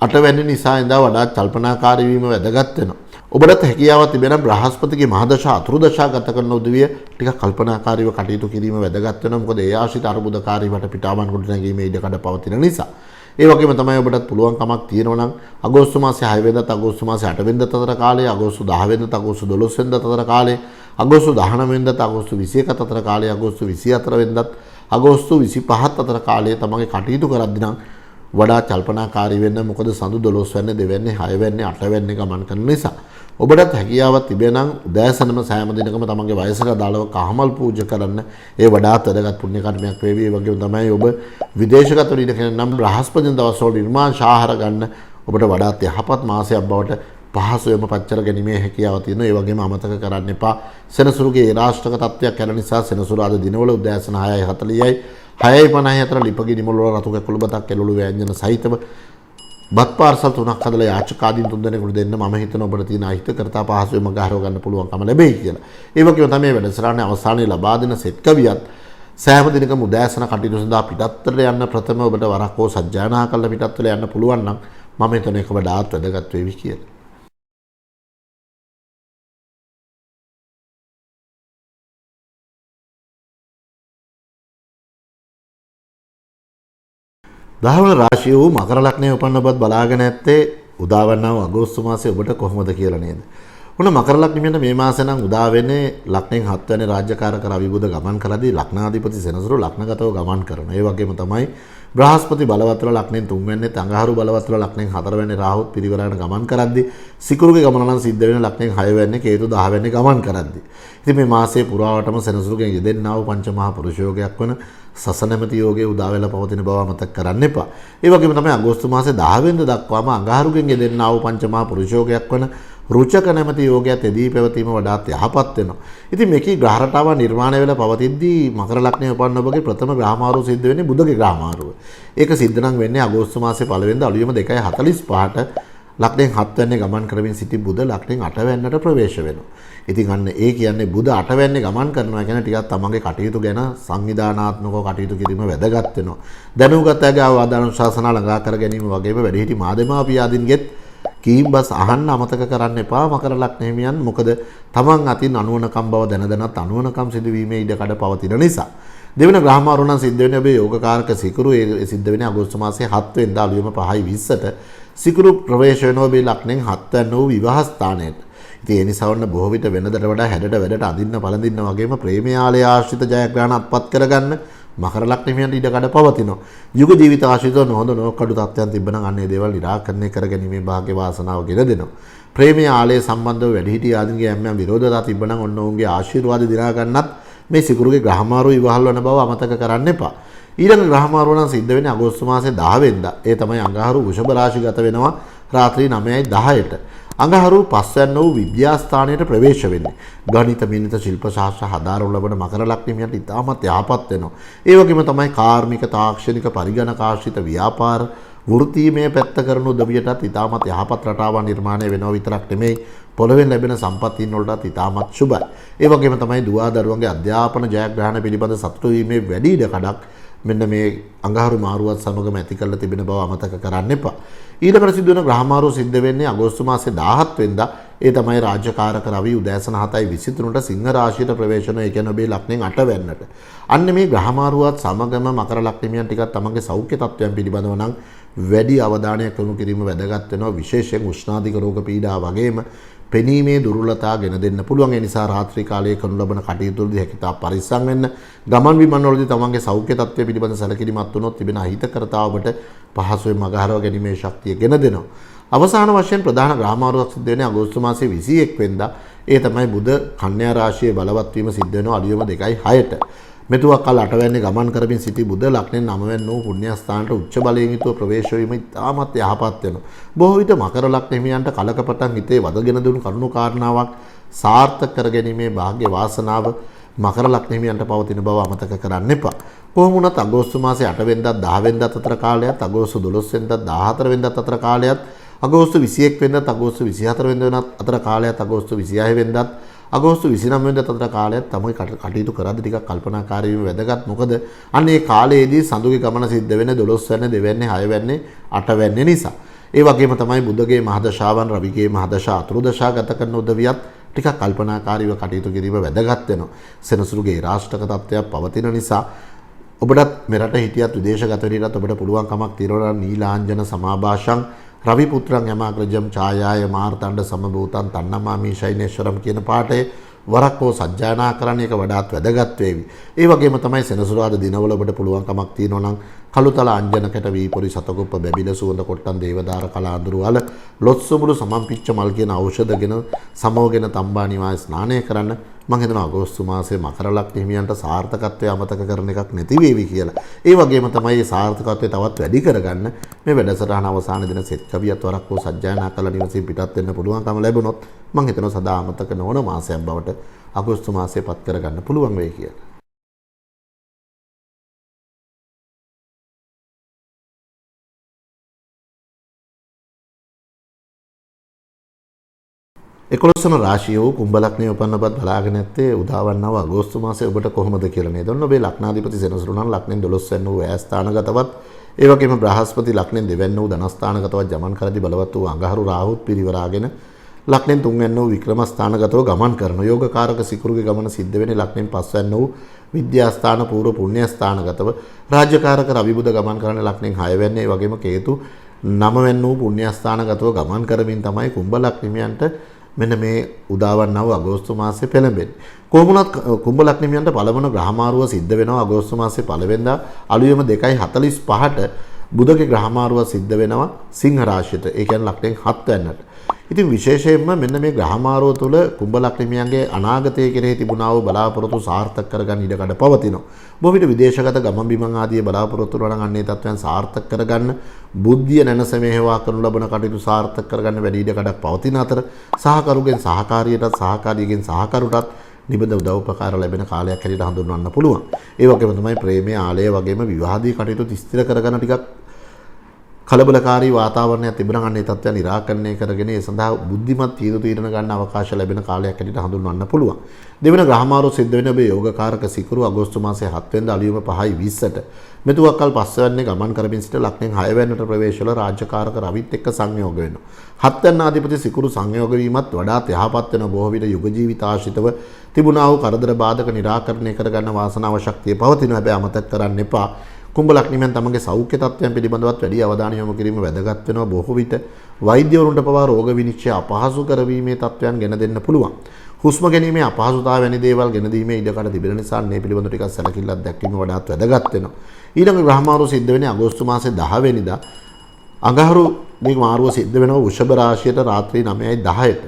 8 වෙනි නිසා ඉඳලා වඩාත් කල්පනාකාරී වීම වැදගත් වෙනවා. ඔබට හැකියාවක් තිබෙනවා බ්‍රහස්පතිගේ මහදශා අතුරුදශා ගත කරන උදවිය ටිකක් කල්පනාකාරීව කටයුතු කිරීම වැදගත් වෙනවා. මොකද ඒ ආශිත අරුබුදකාරී වටපිටාවන් ගොඩ නැගීමේ ඉඩකඩ පවතින නිසා. ඒ වගේම තමයි ඔබටත් පුළුවන්කමක් තියෙනවා නම් අගෝස්තු මාසේ 6 වෙනිදාත් අගෝස්තු මාසේ 8 වෙනිදාත් අතර කාලේ, අගෝස්තු 10 වෙනිදාත් අගෝස්තු 12 වෙනිදාත් අතර කාලේ, අගෝස්තු 19 වෙනිදාත් අගෝස්තු 21ත් අතර කාලේ, අගෝස්තු 24 වෙනිදාත් අගෝස්තු 25ත් අතර කාලයේ තමගේ කටයුතු කරද්දී නම් වඩා කල්පනාකාරී වෙන්න. මොකද සඳු 12 වෙනි, 2 වෙනි, 6 වෙනි, 8 වෙනි ගමන් කරන නිසා. ඔබටත් හැකියාවක් තිබෙනම් උදෑසනම සෑම දිනකම තමන්ගේ වයසට අදාළව කහමල් පූජා කරන්න. ඒ වඩාත් වැදගත් පුණ්‍ය කර්මයක් වේවි. ඒ වගේම තමයි ඔබ විදේශගත වෙන්න නම් බ්‍රහස්පති දවස්වල නිර්මාංශ ආහාර ගන්න ඔබට වඩාත් යහපත් මාසයක් බවට පහසුවෙන්ම පච්චර ගැනීමේ හැකියාව තියෙනවා. ඒ වගේම අමතක කරන්න එපා. සෙනසුරුගේ ඒ රාෂ්ට්‍රක තත්ත්වයක් යන නිසා සෙනසුරු අද දිනවල උදෑසන 6:40යි 6:54 ලිපගිනි මුල් වල රතු කැකුළු බතක් එළවලු ව්‍යංජන සහිතව බත් පාර්සල් 3ක් හදලා යාචකාදීන් 3 දෙනෙකුට දෙන්න මම හිතනවා ඔබට තියෙන අහිතකරතා පහසුවෙන්ම ගහරව ගන්න පුළුවන්කම ලැබෙයි කියලා. ඒ වගේම තමයි වැඩසටහනේ අවසානයේ ලබා දෙන සෙත් කවියත් සෑම දිනකම උදෑසන කටයුතු සඳහා පිටත්තට යන්න ප්‍රථම ඔබට වරක් හෝ සජ්ජායනා කරලා පිටත්තට යන්න පුළුවන් නම් මම හිතන එක වඩාත් වැදගත් වෙවි කියලා. දහවන රාශිය වූ මකර ලග්නයේ උපන්න ඔබත් බලාගෙන ඇත්තේ උදාවන්නා වූ අගෝස්තු මාසයේ ඔබට කොහොමද කියලා නේද? උන මකර ලග්නෙට මේ මාසේ නම් උදා වෙන්නේ ලග්නෙන් 7 වෙනි රාජ්‍යකාරක රවි බුධ ගමන් කරද්දී ලග්නාධිපති සෙනසුරු ලග්නගතව ගමන් කරනවා. ඒ වගේම තමයි බ්‍රහස්පති බලවත් වෙලා ලග්නෙන් 3 වෙනිත් අඟහරු බලවත් වෙලා ලග්නෙන් 4 වෙනි රාහුත් පිරිවරාන ගමන් කරද්දී සිකුරුගේ ගමන නම් සිද්ධ වෙන ලග්නෙන් 6 වෙනි කේතු 10 වෙනි ගමන් කරද්දී. ඉතින් මේ මාසයේ පුරාවටම සෙනසුරුගෙන් යෙදෙන්නා වූ පංචමහා පුරුෂ යෝගයක් වන සසනමති යෝගයේ උදා වෙලා පවතින බව මතක් කරන්න එපා. ඒ වගේම තමයි අගෝස්තු මාසේ 10 වෙනිදා දක්වාම අඟහරුගෙන් යෙදෙන්නා වූ පංචමහා පුරුෂ යෝගයක් වන රුචක නැමැති යෝගයත් එදී පැවතීම වඩාත් යහපත් වෙනවා. ඉතින් මේකේ ග්‍රහ රටාව නිර්මාණය වෙලා පවතිද්දී මකර ලග්නයේ උපන්න ඔබගේ ප්‍රථම ග්‍රහමාරුව සිද්ධ වෙන්නේ බුධගේ ග්‍රහමාරුව. ඒක සිද්ධ නම් වෙන්නේ අගෝස්තු මාසේ 1 වෙනිදා අලුයම 2:45ට ලග්නෙන් 7 වෙනිදා ගමන් කරමින් සිටි බුධ ලග්නෙන් 8 වෙනිදාට ප්‍රවේශ වෙනවා. ඉතින් අන්න ඒ කියන්නේ බුධ 8 වෙනිදා ගමන් කරනවා කියන ටිකක් තමන්ගේ කටයුතු ගැන සංවිධානාත්මකව කටයුතු කිරීම වැදගත් වෙනවා. දැනුගතගේ ආදානුශාසනා ළඟා කර ගැනීම වගේම වැඩිහිටි මාදමාපියාදින්ගෙත් කීම්බස් අහන්න අමතක කරන්න එපා මකර ලග්නෙහිමියන්. මොකද තමන් අතින් අනුවණකම් බව දැන දැනත් අනුවණකම් සිදුවීමේ ඉඩකඩ පවතින නිසා. දෙවන ග්‍රහමාරු නම් සිද්ධ වෙන්නේ ඔබේ යෝගකාරක සිකුරු ඒ සිද්ධ වෙන්නේ අගෝස්තු මාසයේ 7 වෙනිදා අලුයම 5:20ට සිකුරු ප්‍රවේශ වෙන ඔබේ ලග්නෙන් 7 වෙනි වූ විවාහ ස්ථානයට. ඉතින් ඒ නිසා වන්න බොහෝ විට වෙනදට වඩා හැඩට වැඩට අඳින්න පළඳින්න වගේම ප්‍රේමයාලය ආශ්‍රිත ජයග්‍රහණ අත්පත් කරගන්න මකර ලග්නෙහිමියන්ට ඉඩකඩ පවතිනවා. යුග ජීවිත ආශ්‍රිතව නොහොඳ නොකඩු තත්ත්වයන් තිබෙනම් අන්න ඒ දේවල් निराකරණය කරගැනීමේ වාග්ය වාසනාව ගෙන දෙනවා. ප්‍රේමයාලය සම්බන්ධව වැඩිහිටි ආදීන්ගේ යම් යම් විරෝධතා තිබෙනම් ඔන්න ඔවුන්ගේ ආශිර්වාද දිනා ගන්නත් මේ සිකුරුගේ ග්‍රහමාරුව ඉවහල් වන බව අමතක කරන්න එපා. ඊළඟ ග්‍රහමාරුව නම් සිද්ධ වෙන්නේ අගෝස්තු මාසේ 10 වෙනිදා. ඒ තමයි අඟහරු වෘෂභ රාශිගත වෙනවා රාත්‍රී 9:10ට. අඟහරු 5 වෙනි වූ විද්‍යාස්ථානයට ප්‍රවේශ වෙන්නේ. ගණිත මිනිත ශිල්ප ශාස්ත්‍ර හදාරවල ලබන මකර ලග්නෙමියන්ට ඉතාමත් යහපත් වෙනවා. ඒ වගේම තමයි කාර්මික තාක්ෂණික පරිගණක ආශ්‍රිත ව්‍යාපාර වෘත්තීමය පැත්ත කරන උදවියටත් ඉතාමත් යහපත් රටාවක් නිර්මාණය වෙනවා විතරක් නෙමෙයි පොළවෙන් ලැබෙන සම්පත්තින් වලටත් ඉතාමත් සුබයි. ඒ වගේම තමයි දුවා දරුවන්ගේ අධ්‍යාපන ජයග්‍රහණ පිළිබඳ සතුටු වීමේ වැඩි ඉඩකඩක් මෙන්න මේ අඟහරු මාරුවත් සමගම ඇති කරලා තිබෙන බව අමතක කරන්න එපා. ඊළඟට සිදු වෙන ග්‍රහමාරුව සිද්ධ වෙන්නේ අගෝස්තු මාසේ 17 වෙනිදා. ඒ තමයි රාජ්‍යකාරක රවි උදෑසන 7:23ට සිංහ රාශියට ප්‍රවේශ වෙන ඒ කියන්නේ ඔබේ ලග්නෙන් 8 වෙනිදාට. අන්න මේ ග්‍රහමාරුවත් සමගම මකර ලග්නෙමියන් ටිකක් තමන්ගේ සෞඛ්‍ය තත්ත්වයන් පිළිබඳව නම් වැඩි අවධානයක් යොමු කිරීම වැදගත් වෙනවා. විශේෂයෙන් උෂ්ණාධික රෝග පීඩා වගේම පෙනීමේ දුර්වලතා ගෙන දෙන්න පුළුවන්. ඒ නිසා රාත්‍රී කාලයේ කරනු ලබන කටයුතු වලදී හැකිතා පරිස්සම් වෙන්න. ගමන් බිමන් වලදී තමන්ගේ සෞඛ්‍ය තත්ත්වය පිළිබඳ සැලකිලිමත් වුණොත් තිබෙන අහිතකරතාව ඔබට පහසුවෙන් මගහරව ගැනීමේ ශක්තිය ගෙන දෙනවා. අවසාන වශයෙන් ප්‍රධාන ග්‍රහමාරුවක් සිද්ධ වෙන්නේ අගෝස්තු මාසයේ 21 වෙනිදා. ඒ තමයි බුධ කන්‍යා රාශියේ බලවත් වීම සිද්ධ වෙනවා අලුයම 2:06ට. මෙතුවක් කල 8 වෙනි ගමන් කරමින් සිටි බුධ ලග්නෙන් 9 වෙනි වූ පුණ්‍ය ස්ථානට උච්ච බලයෙන් යුතුව ප්‍රවේශ වීම ඉතාමත් යහපත් වෙනවා. බොහෝ විට මකර ලග්නෙහිමියන්ට කලකපටන් හිතේ වදගෙන දුණු කරුණු කාරණාවක් සාර්ථක කර ගැනීමේ වාග්ය වාසනාව මකර ලග්නෙහිමියන්ට පවතින බව අමතක කරන්න එපා. කොහොම වුණත් අගෝස්තු මාසයේ 8 වෙනිදා 10 වෙනිදා අතර කාලයත් අගෝස්තු 12 වෙනිදා 14 වෙනිදා අතර කාලයත් අගෝස්තු 21 වෙනිදා අගෝස්තු 24 වෙනිදා අතර කාලයත් අගෝස්තු 26 වෙනිදා අගෝස්තු 29 වෙනිදා අතර කාලයත් තමයි කටයුතු කරද්දී ටිකක් කල්පනාකාරී වීම වැදගත්. මොකද අන්න ඒ කාලයේදී සඳුගේ ගමන සිද්ධ වෙන්නේ 12 වෙනි, 2 වෙනි, 6 වෙනි, 8 වෙනි නිසා. ඒ වගේම තමයි බුධගේ මහදශාවන් රවිගේ මහදශා අතුරුදශා ගත කරන උදවියත් ටිකක් කල්පනාකාරීව කටයුතු කිරීම වැදගත් වෙනවා. සෙනසුරුගේ රාෂ්ට්‍රක තත්ත්වයක් පවතින නිසා ඔබටත් මෙරට හිටියත් විදේශගත වෙන්නත් ඔබට පුළුවන් කමක් තියෙනවා. නීලාංජන සමාභාෂං රවි පුත්‍රං යමාග්‍රජම් ඡායාය මාර්තණ්ඩ සමභූතං තන්නමාමි ශෛනේශ්වරම් කියන පාඩේ වරක් හෝ සජ්ජායනා කරන්න එක වඩාත් වැදගත් වේවි. ඒ වගේම තමයි සෙනසුරාදා දිනවල ඔබට පුළුවන් කමක් තියෙනවා නම් කළුතල අංජනකට වීපොරි සතකොප්ප බැබිල සුවඳ කොට්ටන් දේවදාර කලාඳුරු වල ලොත්සුමුළු සමම්පිච්ච මල් කියන ඖෂධගෙන සමෝගෙන තම්බා නිවාය ස්නානය කරන්න මම හිතනවා අගෝස්තු මාසයේ මකර ලග්න හිමියන්ට සාර්ථකත්වය අමතක කරන එකක් නැති වේවි කියලා. ඒ වගේම තමයි මේ සාර්ථකත්වය තවත් වැඩි කරගන්න මේ වැඩසටහන අවසාන දින සෙත් කවියත් වරක් වූ සජ්ජායනා කළ නිවසින් පිටත් වෙන්න පුළුවන්කම ලැබුණොත් මම හිතනවා සදා අමතක නොවන මාසයක් බවට අගෝස්තු මාසය පත් කරගන්න පුළුවන් වෙයි කියලා. 11 වන රාශිය වූ කුම්භ ලග්නයේ උපන්නපත් බලාගෙන නැත්තේ උදාවන්නව අගෝස්තු මාසයේ ඔබට කොහොමද කියලා නේද? ඔන්න ඔබේ ලග්නාධිපති සෙනසුරු නම් ලග්නෙන් 12 වෙනි වූ ඇය ස්ථානගතවත් ඒ වගේම බ්‍රහස්පති ලග්නෙන් 2 වෙනි වූ ධනස්ථානගතවත් ගමන් කරදී බලවත් වූ අඟහරු රාහුත් පිරිවරාගෙන ලග්නෙන් 3 වෙනි වූ වික්‍රම ස්ථානගතව ගමන් කරන යෝගකාරක සිකුරුගේ ගමන සිද්ධ වෙන්නේ ලග්නෙන් 5 වෙනි වූ විද්‍යා ස්ථාන පූර්ව පුණ්‍ය ස්ථානගතව රාජ්‍යකාරක රවි බුද ගමන් කරන ලග්නෙන් 6 වෙනි ඒ වගේම කේතු 9 වෙනි වූ පුණ්‍ය ස්ථානගතව ගමන් කරමින් තමයි කුම්භ ලග්නියන්ට මෙන්න මේ උදාවන්නව අගෝස්තු මාසයේ පෙළඹෙන්නේ. කොහොම වුණත් කුම්භ ලග්නියන්ට පළවන ග්‍රහමාරුව සිද්ධ වෙනවා අගෝස්තු මාසයේ පළවෙනිදා අලුයම 2:45ට බුධගේ ග්‍රහමාරුව සිද්ධ වෙනවා සිංහ රාශියට. ඒ කියන්නේ ලග්නෙන් 7 වෙනිට. ඉතින් විශේෂයෙන්ම මෙන්න මේ ග්‍රහමාරුව තුළ කුම්භ ලග්නියන්ගේ අනාගතයේ කෙරෙහි තිබුණා වූ බලාපොරොත්තු සාර්ථක කරගන්න ඉඩකඩ පවතිනවා. බොහෝ විට විදේශගත ගමන් බිමන් ආදී බලාපොරොත්තු වන අන්නේ තත්ත්වයන් සාර්ථක කරගන්න බුද්ධිය නැනසමේවා කරනු ලබන කටයුතු සාර්ථක කරගන්න වැඩි ඉඩකඩක් පවතින අතර සහකරුගෙන් සහකාරියටත් සහකාරියගෙන් සහකරුටත් නිබඳ උදව් උපකාර ලැබෙන කාලයක් හැටියට හඳුන්වන්න පුළුවන්. ඒ වගේම තමයි ප්‍රේමයේ ආලය වගේම විවාහදී කටයුතු ස්ථිර කරගන්න ටිකක් කලබලකාරී වාතාවරණයක් තිබුණා නම් ඒ තත්ත්වය निराකරණය කරගෙන ඒ සඳහා බුද්ධිමත් තීරණ ගන්න අවකාශ ලැබෙන කාලයක් හැටියට හඳුන්වන්න පුළුවන්. දෙවන ග්‍රහමාරුව සිද්ධ වෙන ඔබේ යෝගකාරක සිකුරු අගෝස්තු මාසයේ 7 වෙනිදා අලියම 5:20ට මෙතුවක්කල් 5 වෙනිදා ගමන් කරමින් සිට ලග්නෙන් 6 වෙනිදාට ප්‍රවේශ වල රාජ්‍යකාරක රවිත් එක්ක සංයෝග වෙනවා. 7 වෙනිදා අධිපති සිකුරු සංයෝග වීමත් වඩාත් යහපත් වෙන බොහෝ විට යුග ජීවිත ආශ්‍රිතව තිබුණා වූ කරදර බාධක निराකරණය කරගන්න වාසනාව ශක්තිය පවතින හැබැයි අමතක කරන්න එපා. කුම්භ ලග්නියන් තමගේ සෞඛ්‍ය තත්ත්වයන් පිළිබඳවත් වැඩි අවධානය යොමු කිරීම වැදගත් වෙනවා. බොහෝ විට වෛද්‍යවරුන්ට පවා රෝග විනිශ්චය අපහසු කරවීමේ තත්ත්වයන් ගෙන දෙන්න පුළුවන්. හුස්ම ගැනීමේ අපහසුතාව වැනි දේවල් ගෙන දීමේ ඉඩකඩ තිබෙන නිසා මේ පිළිබඳව ටිකක් සැලකිල්ලක් දැක්වීම වඩාත් වැදගත් වෙනවා. ඊළඟ ග්‍රහමාරුව සිද්ධ වෙන්නේ අගෝස්තු මාසයේ 10 වෙනිදා. අඟහරු මේ මාරුව සිද්ධ වෙනවා වෘෂභ රාශියට රාත්‍රී 9:10ට.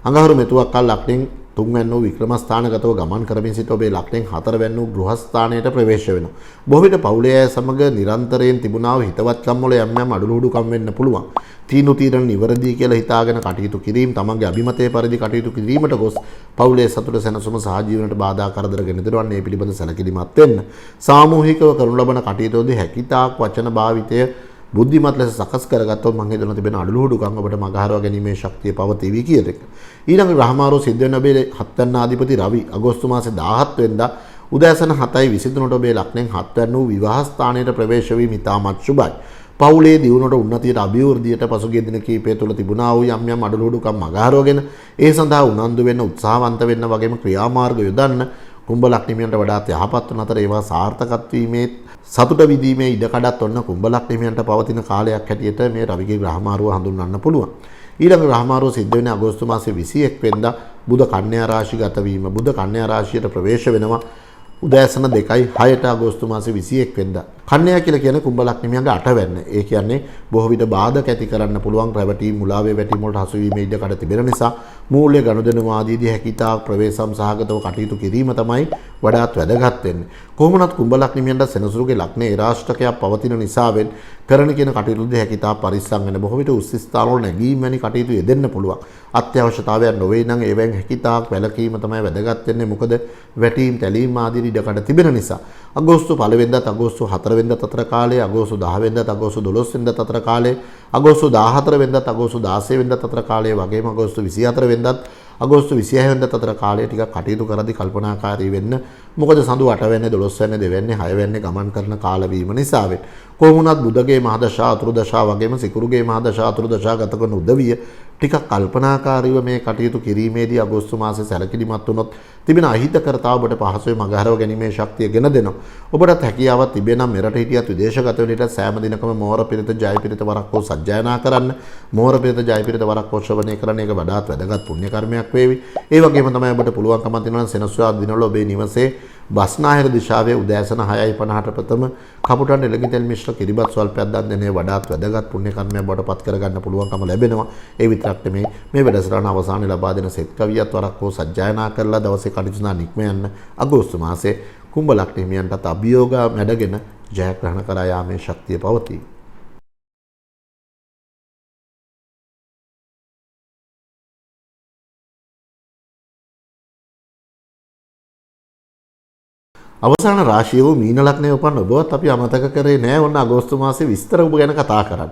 අඟහරු මෙතුවක්කල් ලග්නෙන් 3 වෙනි වූ වික්‍රම ස්ථානගතව ගමන් කරමින් සිට ඔබේ ලග්නෙන් 4 වෙනි වූ ගෘහස්ථානයට ප්‍රවේශ වෙනවා. බොහෝ විට පවුලේ අය සමග නිරන්තරයෙන් තිබුණා වූ හිතවත්කම් වල යම් අඩලුහුඩුකම් වෙන්න පුළුවන්. තීරණ නිවැරදි කියලා හිතාගෙන කටයුතු කිරීම, තමන්ගේ අභිමතයේ පරිදි කටයුතු කිරීමට ගොස් පවුලේ සතුට සැනසුම සහජීවනයට බාධා කරදර ගෙන දෙනවා. මේ පිළිබඳ සැලකිලිමත් වෙන්න. සාමූහිකව කරනු ලබන කටයුතුවලදී හැකිතාක් වචන භාවිතය බුද්ධිමත් ලෙස සකස් කරගත්තොත් මම හිතනවා තිබෙන අඩලුහුඩුකම් ඔබට මගහරවා ගැනීමේ ශක්තිය පවතිවි කියන එක. ඊළඟ ග්‍රහමාරුව සිද්ධ වෙන ඔබේ 7 වෙනි අධිපති රවි අගෝස්තු මාසේ 17 වෙනිදා උදෑසන 7:23ට ඔබේ ලග්නෙන් 7 වෙනි වූ විවාහ ස්ථානයට ප්‍රවේශ වීම ඉතාමත් සුබයි. පවුලේ දියුණුවට උන්නතියට අභිවෘද්ධියට පසුගිය දින කිහිපය තුළ තිබුණා වූ යම් අඩලුහුඩුකම් මගහරවගෙන ඒ සඳහා උනන්දු වෙන්න උත්සාහවන්ත වෙන්න වගේම ක්‍රියාමාර්ග යොදන්න කුම්භ ලග්නියන්ට වඩාත් යහපත් වන අතර ඒවා සාර්ථකත් වීමේ සතුට විදීමේ ඉඩකඩත් ඔන්න කුම්භ ලග්නියන්ට පවතින කාලයක් හැටියට මේ රවිගේ ග්‍රහමාරුව හඳුන්වන්න පුළුවන්. ඊළඟ ග්‍රහමාරුව සිද්ධ වෙන්නේ අගෝස්තු මාසයේ 21 වෙනිදා බුධ කන්‍යා රාශිගත වීම. බුධ කන්‍යා රාශියට ප්‍රවේශ වෙනවා උදෑසන 2:06ට අගෝස්තු මාසයේ 21 වෙනිදා. කන්‍යා කියලා කියන්නේ කුම්භ ලග්නියන්ගේ 8 වෙන්න. ඒ කියන්නේ බොහෝ විට බාධක ඇති කරන්න පුළුවන් රැවටීම් මුලාවේ වැටීම් වලට හසු වීමේ ඉඩකඩ තිබෙන නිසා මූල්‍ය ගනුදෙනු ආදීදී හැකියතාක් ප්‍රවේශම් සහගතව කටයුතු කිරීම තමයි වඩාත් වැදගත් වෙන්නේ. කොහොමනත් කුම්භ ලග්නියන්ට සෙනසුරුගේ ලග්නයේ රාෂ්ටකයක් පවතින නිසාවෙන් කරන කියන කටයුතුදී හැකියතාක් පරිස්සම් වෙන බොහෝ විට උස්ස ස්ථානවල නැගීම් වැනි කටයුතු යෙදෙන්න පුළුවන්. අත්‍යවශ්‍යතාවයක් නොවේ නම් ඒවෙන් හැකියතාක් වැළකීම තමයි වැදගත් වෙන්නේ. මොකද වැටීම් තැලීම් ආදී ඉඩකඩ තිබෙන නිසා. අගෝස්තු 1 වෙනිදාත් අගෝස්තු 4 වෙනිදාත් අතර කාලේ, අගෝස්තු 10 වෙනිදාත් අගෝස්තු 12 වෙනිදාත් අතර කාලේ, අගෝස්තු 14 වෙනිදාත් අගෝස්තු 16 වෙනිදාත් අතර කාලේ වගේම අගෝස්තු 24 වෙනිදාත් අගෝස්තු 26 වෙනිදාත් අතර කාලේ ටිකක් කටයුතු කරද්දී කල්පනාකාරී වෙන්න. මොකද සඳු 8 වෙනිදා 12 වෙනිදා 2 වෙනිදා 6 වෙනිදා ගමන් කරන කාල වීම නිසාවෙන්. කොහොම වුණත් බුධගේ මහදශා අතුරුදශා වගේම සිකුරුගේ මහදශා අතුරුදශා ගත කරන උදවිය ටිකක් කල්පනාකාරීව මේ කටයුතු කිරීමේදී අගෝස්තු මාසයේ සැලකිලිමත් වුණොත් තිබෙන අහිතකරතාව ඔබට පහසුවෙන් මගහරව ගැනීමේ ශක්තිය ගෙන දෙනවා. ඔබට හැකියාවක් තිබෙනම් මෙරට හිටියත් විදේශගත වෙන විට සෑම දිනකම මෝර පිරිත ජය පිරිත වරක් හෝ සජ්ජායනා කරන්න. මෝර පිරිත ජය පිරිත වරක් හෝ ශ්‍රවණය කරන එක වඩාත් වැදගත් පුණ්‍ය කර්මයක් වේවි. ඒ වගේම තමයි ඔබට පුළුවන්කම තියෙනවා සෙනසුරාදා දිනවල ඔබේ නිවසේ බස්නාහිර දිශාවේ උදෑසන 6:50ට ප්‍රථම කපුටන් එළඟි තෙල් මිශ්‍ර කිරිබත් ස්වල්පයක් දන් දෙනේ වඩාත් වැදගත් පුණ්‍ය කර්මයක් බවට පත් කරගන්න පුළුවන්කම ලැබෙනවා. ඒ විතරක් නෙමෙයි මේ වැඩසටහන අවසානයේ ලබා දෙන සෙත් කවියත් වරක් හෝ සජ්ජායනා කරලා දවසේ කටයුතු නික්ම යන්න අගෝස්තු මාසයේ කුම්භ ලග්න හිමියන්ටත් අභියෝග මැඩගෙන ජයග්‍රහණ කරා යාමේ ශක්තිය පවතී. අවසාන රාශිය වූ මීන ලග්නයේ උපන් ඔබවත් අපි අමතක කරේ නෑ. ඔන්න අගෝස්තු මාසයේ විස්තර ඔබ ගැන කතා කරන්න.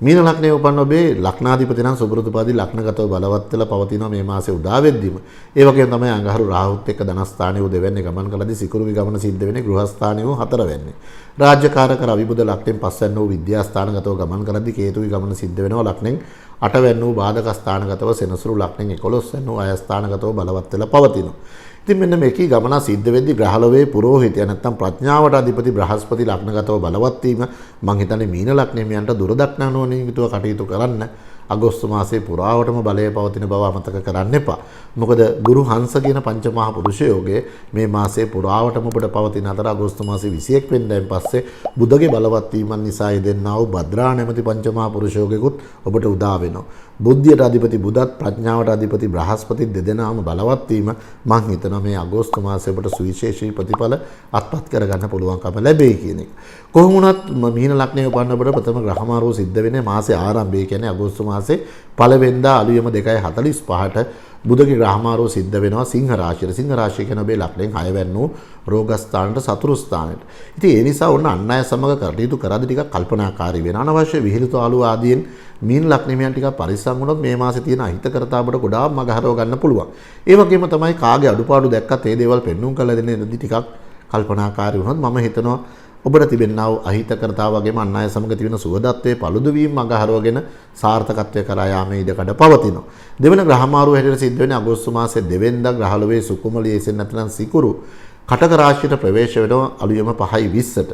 මීන ලග්නයේ උපන් ඔබේ ලග්නාධිපති නම් සුබෘතුපාදී ලග්නගතව බලවත් වෙලා පවතිනවා මේ මාසේ උදා වෙද්දිම. ඒ වගේම තමයි අඟහරු රාහුත් එක්ක ධනස්ථානයේ උ දෙවැන්නේ ගමන් කළදී සිකුරුගේ ගමන සිද්ධ වෙන්නේ ගෘහස්ථානයේ උ හතරවැන්නේ. රාජ්‍යකාරක රවි බුධ ලග්නෙන් පස්වැන්න වූ විද්‍යාස්ථානගතව ගමන් කළදී කේතුගේ ගමන සිද්ධ වෙනවා ලග්නෙන් අටවැන්න වූ බාධක ස්ථානගතව සෙනසුරු ලග්නෙන් 11 වැන්න වූ අයස්ථානගතව බලවත් වෙලා පවතිනවා. ඉතින් මෙන්න මේකී ගමන සිද්ධ වෙද්දී ග්‍රහලෝකයේ පුරෝහිතය නැත්නම් ප්‍රඥාවට අධිපති බ්‍රහස්පති ලග්නගතව බලවත් වීම මං හිතන්නේ මීන ලග්නෙමියන්ට දුරදක්නා නොනියමිතව කටයුතු කරන්න අගෝස්තු මාසයේ පුරාවටම බලය පවතින බව අමතක කරන්න එපා. මොකද ගුරු හංස කියන පංචමහා පුරුෂ යෝගයේ මේ මාසයේ පුරාවටම ඔබට පවතින අතර අගෝස්තු මාසයේ 21 වෙනිදාන් පස්සේ බුධගේ බලවත් වීමන් නිසා යෙදෙනා වූ භද්‍රා නැමැති පංචමහා පුරුෂ යෝගයකුත් ඔබට උදා වෙනවා. බුද්ධියට අධිපති බුදත් ප්‍රඥාවට අධිපති බ්‍රහස්පති දෙදෙනාම බලවත් වීම මං හිතනවා මේ අගෝස්තු මාසයේ ඔබට සුවිශේෂී ප්‍රතිඵල අත්පත් කරගන්න පුළුවන්කම ලැබෙයි කියන එක. කොහොම වුණත් මීන ලග්නයේ උපන්න ඔබට ප්‍රථම ග්‍රහමාරුව සිද්ධ වෙන්නේ මාසේ ආරම්භයේ කියන්නේ අගෝස්තු මාසේ පළවෙනිදා අලුයම 2:45ට බුධගේ ග්‍රහමාරුව සිද්ධ වෙනවා සිංහ රාශියට. සිංහ රාශිය කියන ඔබේ ලග්නෙන් 6 වැන්නු රෝගස්ථානට සතුරු ස්ථානට. ඉතින් ඒ නිසා ඔන්න අන් අය සමග කටයුතු කරද්දී ටිකක් කල්පනාකාරී වෙන අනවශ්‍ය විහිළුතු ආලු ආදීන් මීන ලග්නෙමියන් ටිකක් පරිස්සම් වුණොත් මේ මාසේ තියෙන අහිතකරතාවට ගොඩාක් මග හරව ගන්න පුළුවන්. ඒ වගේම තමයි කාගේ අඩුපාඩු දැක්කත් ඒ දේවල් පෙන්눔 කරලා දෙන්නදී ටිකක් කල්පනාකාරී වුණොත් මම හිතනවා ඔබට තිබෙනා වූ අහිතකරතාව වගේම අන් අය සමග තිබෙන සුවදත්වයේ පළුදු වීම මග හරවගෙන සාර්ථකත්වය කරා යාමේ ඉඩකඩ පවතිනවා. දෙවන ග්‍රහමාරුව හැටියට සිද්ධ වෙන්නේ අගෝස්තු මාසයේ දෙවෙනිදා ග්‍රහලෝකයේ සුකුමලියේසෙන් නැත්නම් සිකුරු කටක රාශියට ප්‍රවේශ වෙනවා අලුයම 5:20ට.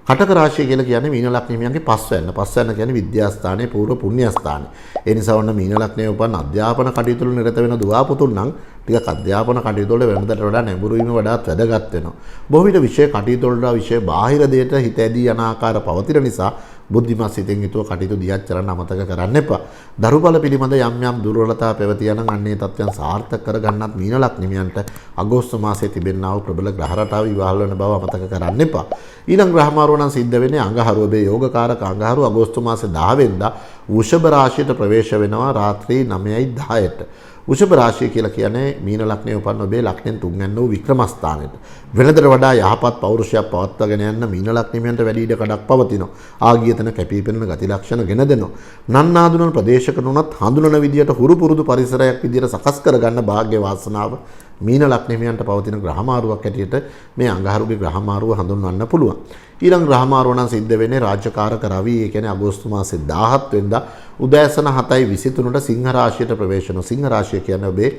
කටක රාශිය කියලා කියන්නේ මීන ලග්නෙමියන්ගේ පස්වැන්න. පස්වැන්න කියන්නේ විද්‍යාස්ථානයේ පූර්ව පුණ්‍ය ස්ථානය. ඒ නිසා වන්න මීන ලග්නයේ උපන් අධ්‍යාපන කටයුතු වල නිරත වෙන දුවා පුතුන් නම් ටිකක් අධ්‍යාපන කටයුතු වල වෙනදට වඩා නැඹුරු වීම වඩාත් වැදගත් වෙනවා. බොහෝ විට විශේෂ කටයුතු වල විශේෂ බාහිර දෙයට හිත ඇදී යන ආකාර පවතින නිසා බුද්ධිමත් සිතෙන් යුතුව කටයුතු දියත් කරන්න අමතක කරන්න එපා. දරුබල පිළිබඳ යම් යම් දුර්වලතා පැවතිය නම් අන්නේ තත්ත්වයන් සාර්ථක කරගන්නත් මීන ලග්නෙමියන්ට අගෝස්තු මාසයේ තිබෙනා වූ ප්‍රබල ග්‍රහ රටාව විවාහ වෙන බව අමතක කරන්න එපා. ඊළඟ ග්‍රහමාරුව නම් සිද්ධ වෙන්නේ අඟහරුව ඔබේ යෝගකාරක අඟහරුව අගෝස්තු මාසේ 10 වෙනිදා වෘෂභ රාශියට ප්‍රවේශ වෙනවා රාත්‍රී 9:10ට. වෘෂභ රාශිය කියලා කියන්නේ මීන ලග්නයේ උපන් ඔබේ ලග්නෙන් තුන්වැන්න වූ වික්‍රමස්ථානෙට. වෙනදට වඩා යහපත් පෞරුෂයක් පවත්වාගෙන යන්න මීන ලග්නෙමියන්ට වැඩි ඉඩ කඩක් පවතිනවා. ආගියතන කැපී පෙනෙන ගති ලක්ෂණ ගෙන දෙනවා. නන්නාඳුනන ප්‍රදේශකට උනත් හඳුනන විදියට හුරු පුරුදු පරිසරයක් විදියට සකස් කරගන්න වාග්ය වාසනාව මීන ලග්නෙමියන්ට පවතින ග්‍රහමාරුවක් ඇටියට මේ අඟහරුගේ ග්‍රහමාරුව හඳුන්වන්න පුළුවන්. ඊළඟ ග්‍රහමාරුව නම් සිද්ධ වෙන්නේ රාජ්‍යකාරක රවි ඒ කියන්නේ අගෝස්තු මාසේ 17 වෙනිදා උදෑසන 7:23ට සිංහ රාශියට ප්‍රවේශ වෙනවා. සිංහ රාශිය කියන්නේ ඔබේ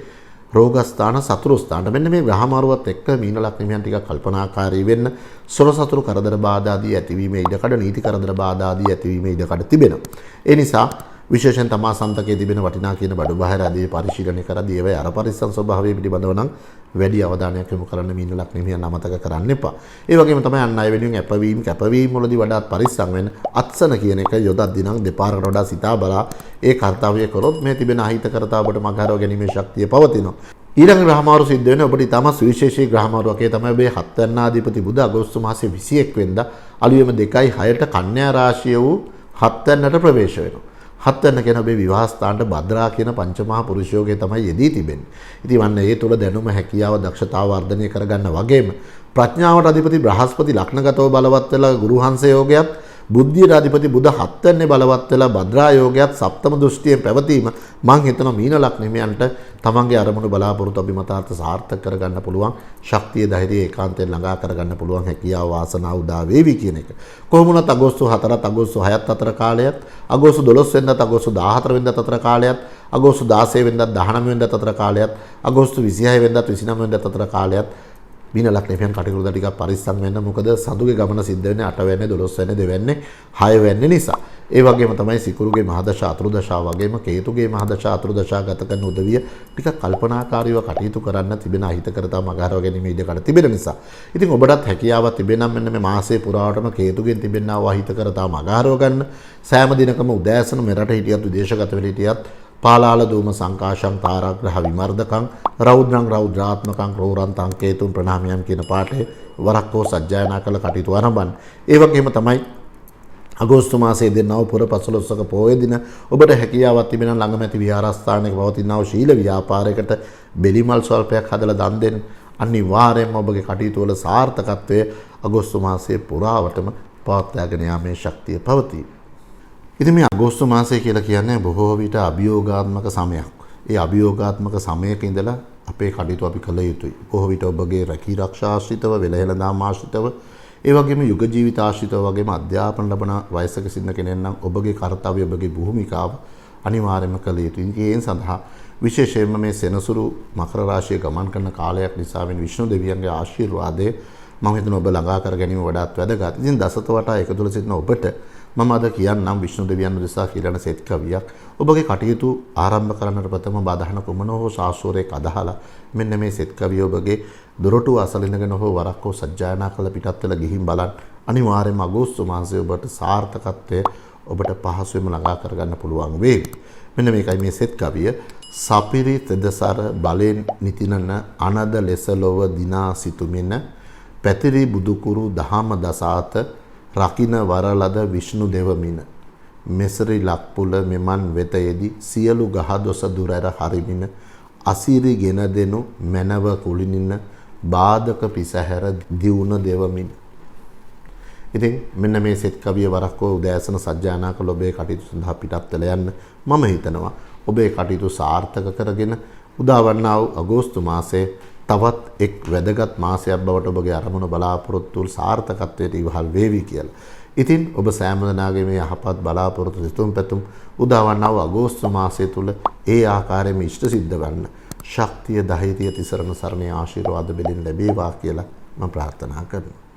රෝගස්ථාන සතුරු ස්ථාන. මෙන්න මේ ග්‍රහමාරුවත් එක්ක මීන ලග්නෙමියන් ටිකක් කල්පනාකාරී වෙන්න සොර සතුරු කරදර බාධා ආදී ඇතිවීමේ ඉඩකඩ නීති කරදර බාධා ආදී ඇතිවීමේ ඉඩකඩ තිබෙනවා. ඒ නිසා විශේෂයෙන් තමා සන්තකයේ තිබෙන වටිනා කියන බඩු බාහිර ආදී පරිශීලනය කරදී ඒවයි අර පරිස්සම් ස්වභාවය පිළිබඳව නම් වැඩි අවධානයක් යොමු කරන්න මීන ලග්නෙමියන් අමතක කරන්න එපා. ඒ වගේම තමයි අන් අය වෙනුවෙන් කැපවීම වලදී වඩාත් පරිස්සම් වෙන්න අත්සන කියන එක යොදද්දී නම් දෙපාරකට වඩා සිතා බලා ඒ කාර්යය කරොත් මේ තිබෙන අහිතකරතාවට මගහරව ගැනීමේ ශක්තිය පවතිනවා. ඊළඟ ග්‍රහමාරු සිද්ධ වෙන්නේ ඔබට ඉතාම සුවිශේෂී ග්‍රහමාරුවක්. ඒ තමයි ඔබේ 7 වෙනි අධිපති බුධ අගෝස්තු මාසයේ 21 වෙනිදා අලුයම 2:06ට කන්‍යා රාශිය වූ 7 වෙනිදාට ප්‍රවේශ වෙනවා. 7 වෙනි කියන ඔබේ විවාහ ස්ථානට භද්‍රා කියන පංචමහා පුරුෂ යෝගය තමයි යෙදී තිබෙන්නේ. ඉතින් වන්න ඒ තුල දැනුම හැකියාව දක්ෂතාව වර්ධනය කරගන්න වගේම ප්‍රඥාවට අධිපති බ්‍රහස්පති ලග්නගතව බලවත් වෙලා ගුරු හංස යෝගයත් බුද්ධියට අධිපති බුධ 7 වෙනි බලවත් වෙලා භද්‍රා යෝගයත් සප්තම දෘෂ්ටියෙන් පැවතීම මං හිතනවා මීන ලග්නෙමියන්ට තමන්ගේ අරමුණු බලාපොරොත්තු අභිමතාර්ථ සාර්ථක කරගන්න පුළුවන් ශක්තිය ධෛර්යය ඒකාන්තයෙන් ළඟා කරගන්න පුළුවන් හැකියාව වාසනාව උදා වේවි කියන එක. කොහොම වුණත් අගෝස්තු 4ත් අගෝස්තු 6ත් අතර කාලයත් අගෝස්තු 12 වෙනිදාත් අගෝස්තු 14 වෙනිදාත් අතර කාලයත් අගෝස්තු 16 වෙනිදාත් 19 වෙනිදාත් අතර කාලයත් අගෝස්තු 26 වෙනිදාත් 29 වෙනිදාත් අතර කාලයත් මීන ලග්නයෙන් කටයුතු ටිකක් පරිස්සම් වෙන්න. මොකද සතුගේ ගමන සිද්ධ වෙන්නේ 8 වෙන්නේ 12 වෙන්නේ 2 වෙන්නේ 6 වෙන්නේ නිසා. ඒ වගේම තමයි සිකුරුගේ මහදශා අතුරුදශා වගේම කේතුගේ මහදශා අතුරුදශා ගත කරන උදවිය ටිකක් කල්පනාකාරීව කටයුතු කරන්න තිබෙන අහිතකරතා මගහරව ගැනීම ඉඩකඩ තිබෙන නිසා. ඉතින් ඔබටත් හැකියාවක් තිබෙනම් මෙන්න මේ මාසයේ පුරාවටම කේතුගෙන් තිබෙනා වූ අහිතකරතා මගහරව ගන්න. සෑම දිනකම උදෑසන මෙරට හිටියත් විදේශගත වෙලා හිටියත් පාලාල දූම සංකාශං තාරාග්‍රහ විමර්ධකං රෞද්‍රං රෞද්‍රාත්මකං රෝරන්තං කේතුන් ප්‍රණාමයන් කියන පාඨය වරක්කෝ සජ්ජායනා කළ කටයුතු ආරම්භන්. ඒ වගේම තමයි අගෝස්තු මාසයේ දෙන්නව පුර 15ක පොහොය දින ඔබට හැකියාවක් තිබෙන ළඟමැති විහාරස්ථානයක පවතිනා වූ ශීල ව්‍යාපාරයකට බෙලිමල් ස්වල්පයක් හදලා දන් දෙන්න. අනිවාර්යයෙන්ම ඔබගේ කටයුතු වල සාර්ථකත්වය අගෝස්තු මාසයේ පුරාවටම පවත්වාගෙන යාමේ ශක්තිය පවතී. ඉතින් මේ අගෝස්තු මාසය කියලා කියන්නේ බොහෝ විට අභියෝගාත්මක සමයක්. ඒ අභියෝගාත්මක සමයක ඉඳලා අපේ කටයුතු අපි කළ යුතුයි. බොහෝ විට ඔබගේ රැකී ආරක්ෂා ආශ්‍රිතව, වෙළහෙළඳාම් ආශ්‍රිතව, ඒ වගේම යුග ජීවිත ආශ්‍රිතව වගේම අධ්‍යාපන ලබන වයසක සිටින කෙනෙක් නම් ඔබගේ කාර්යය, ඔබගේ භූමිකාව අනිවාර්යයෙන්ම කළ යුතුයි. ඒ සඳහා විශේෂයෙන්ම මේ සෙනසුරු මකර රාශිය ගමන් කරන කාලයක් නිසා වෙන විෂ්ණු දෙවියන්ගේ ආශිර්වාදය මම හිතනවා ඔබ ළඟා කර ගැනීම වඩාත් වැදගත්. ඉතින් දසත වටා එකතුල සිටින ඔබට මම අද කියන්නම් විෂ්ණු දෙවියන් උදෙසා කියලාන සෙත් කවියක්. ඔබගේ කටයුතු ආරම්භ කරන්නට ප්‍රථම බාධහන කුමන හෝ ශාස්ත්‍රයක් අදහලා මෙන්න මේ සෙත් කවිය ඔබගේ දොරටුව අසල ඉඳගෙන හෝ වරක් හෝ සජ්ජායනා කළ පිටත් වෙලා ගිහින් බලන්න. අනිවාර්යයෙන්ම අගෝස්තු මාසයේ ඔබට සාර්ථකත්වය ඔබට පහසුවෙන්ම ළඟා කරගන්න පුළුවන් වේවි. මෙන්න මේකයි මේ සෙත් කවිය. සපිරි තෙදසර බලෙන් නිතිනන අනද ලෙස ලොව දිනා සිතුමින පැතිරි බුදුකුරු දහම දසාත රකින්න වරලද විෂ්ණු දෙවමින මෙසරි ලක්පුල මෙමන් වෙතයේදි සියලු ගහදොස දුරැර හරිමින අසිරි ගෙන දෙනු මැනව කුලිනින බාධක පිසහැර දියුණ දෙවමින. ඉතින් මෙන්න මේ සෙත් කවිය වරක්කෝ උදෑසන සජ්ජායනා කළ ඔබේ කටයුතු සඳහා පිටත් වෙලා යන්න මම හිතනවා. ඔබේ කටයුතු සාර්ථක කරගෙන උදාවන්නා වූ අගෝස්තු මාසයේ තවත් එක් වැදගත් මාසයක් බවට ඔබගේ අරමුණ බලාපොරොත්තු සාර්ථකත්වයට ඉවහල් වේවි කියලා. ඉතින් ඔබ සෑම දෙනාගේ මේ යහපත් බලාපොරොත්තු සිතුම් පැතුම් උදාවන්නා වූ අගෝස්තු මාසය තුල ඒ ආකාරයෙන්ම ඉෂ්ට සිද්ධ වන්න ශක්තිය, ධෛර්යය, තිසරණ සරණේ ආශිර්වාද බෙලින් ලැබේවා කියලා මම ප්‍රාර්ථනා කරනවා.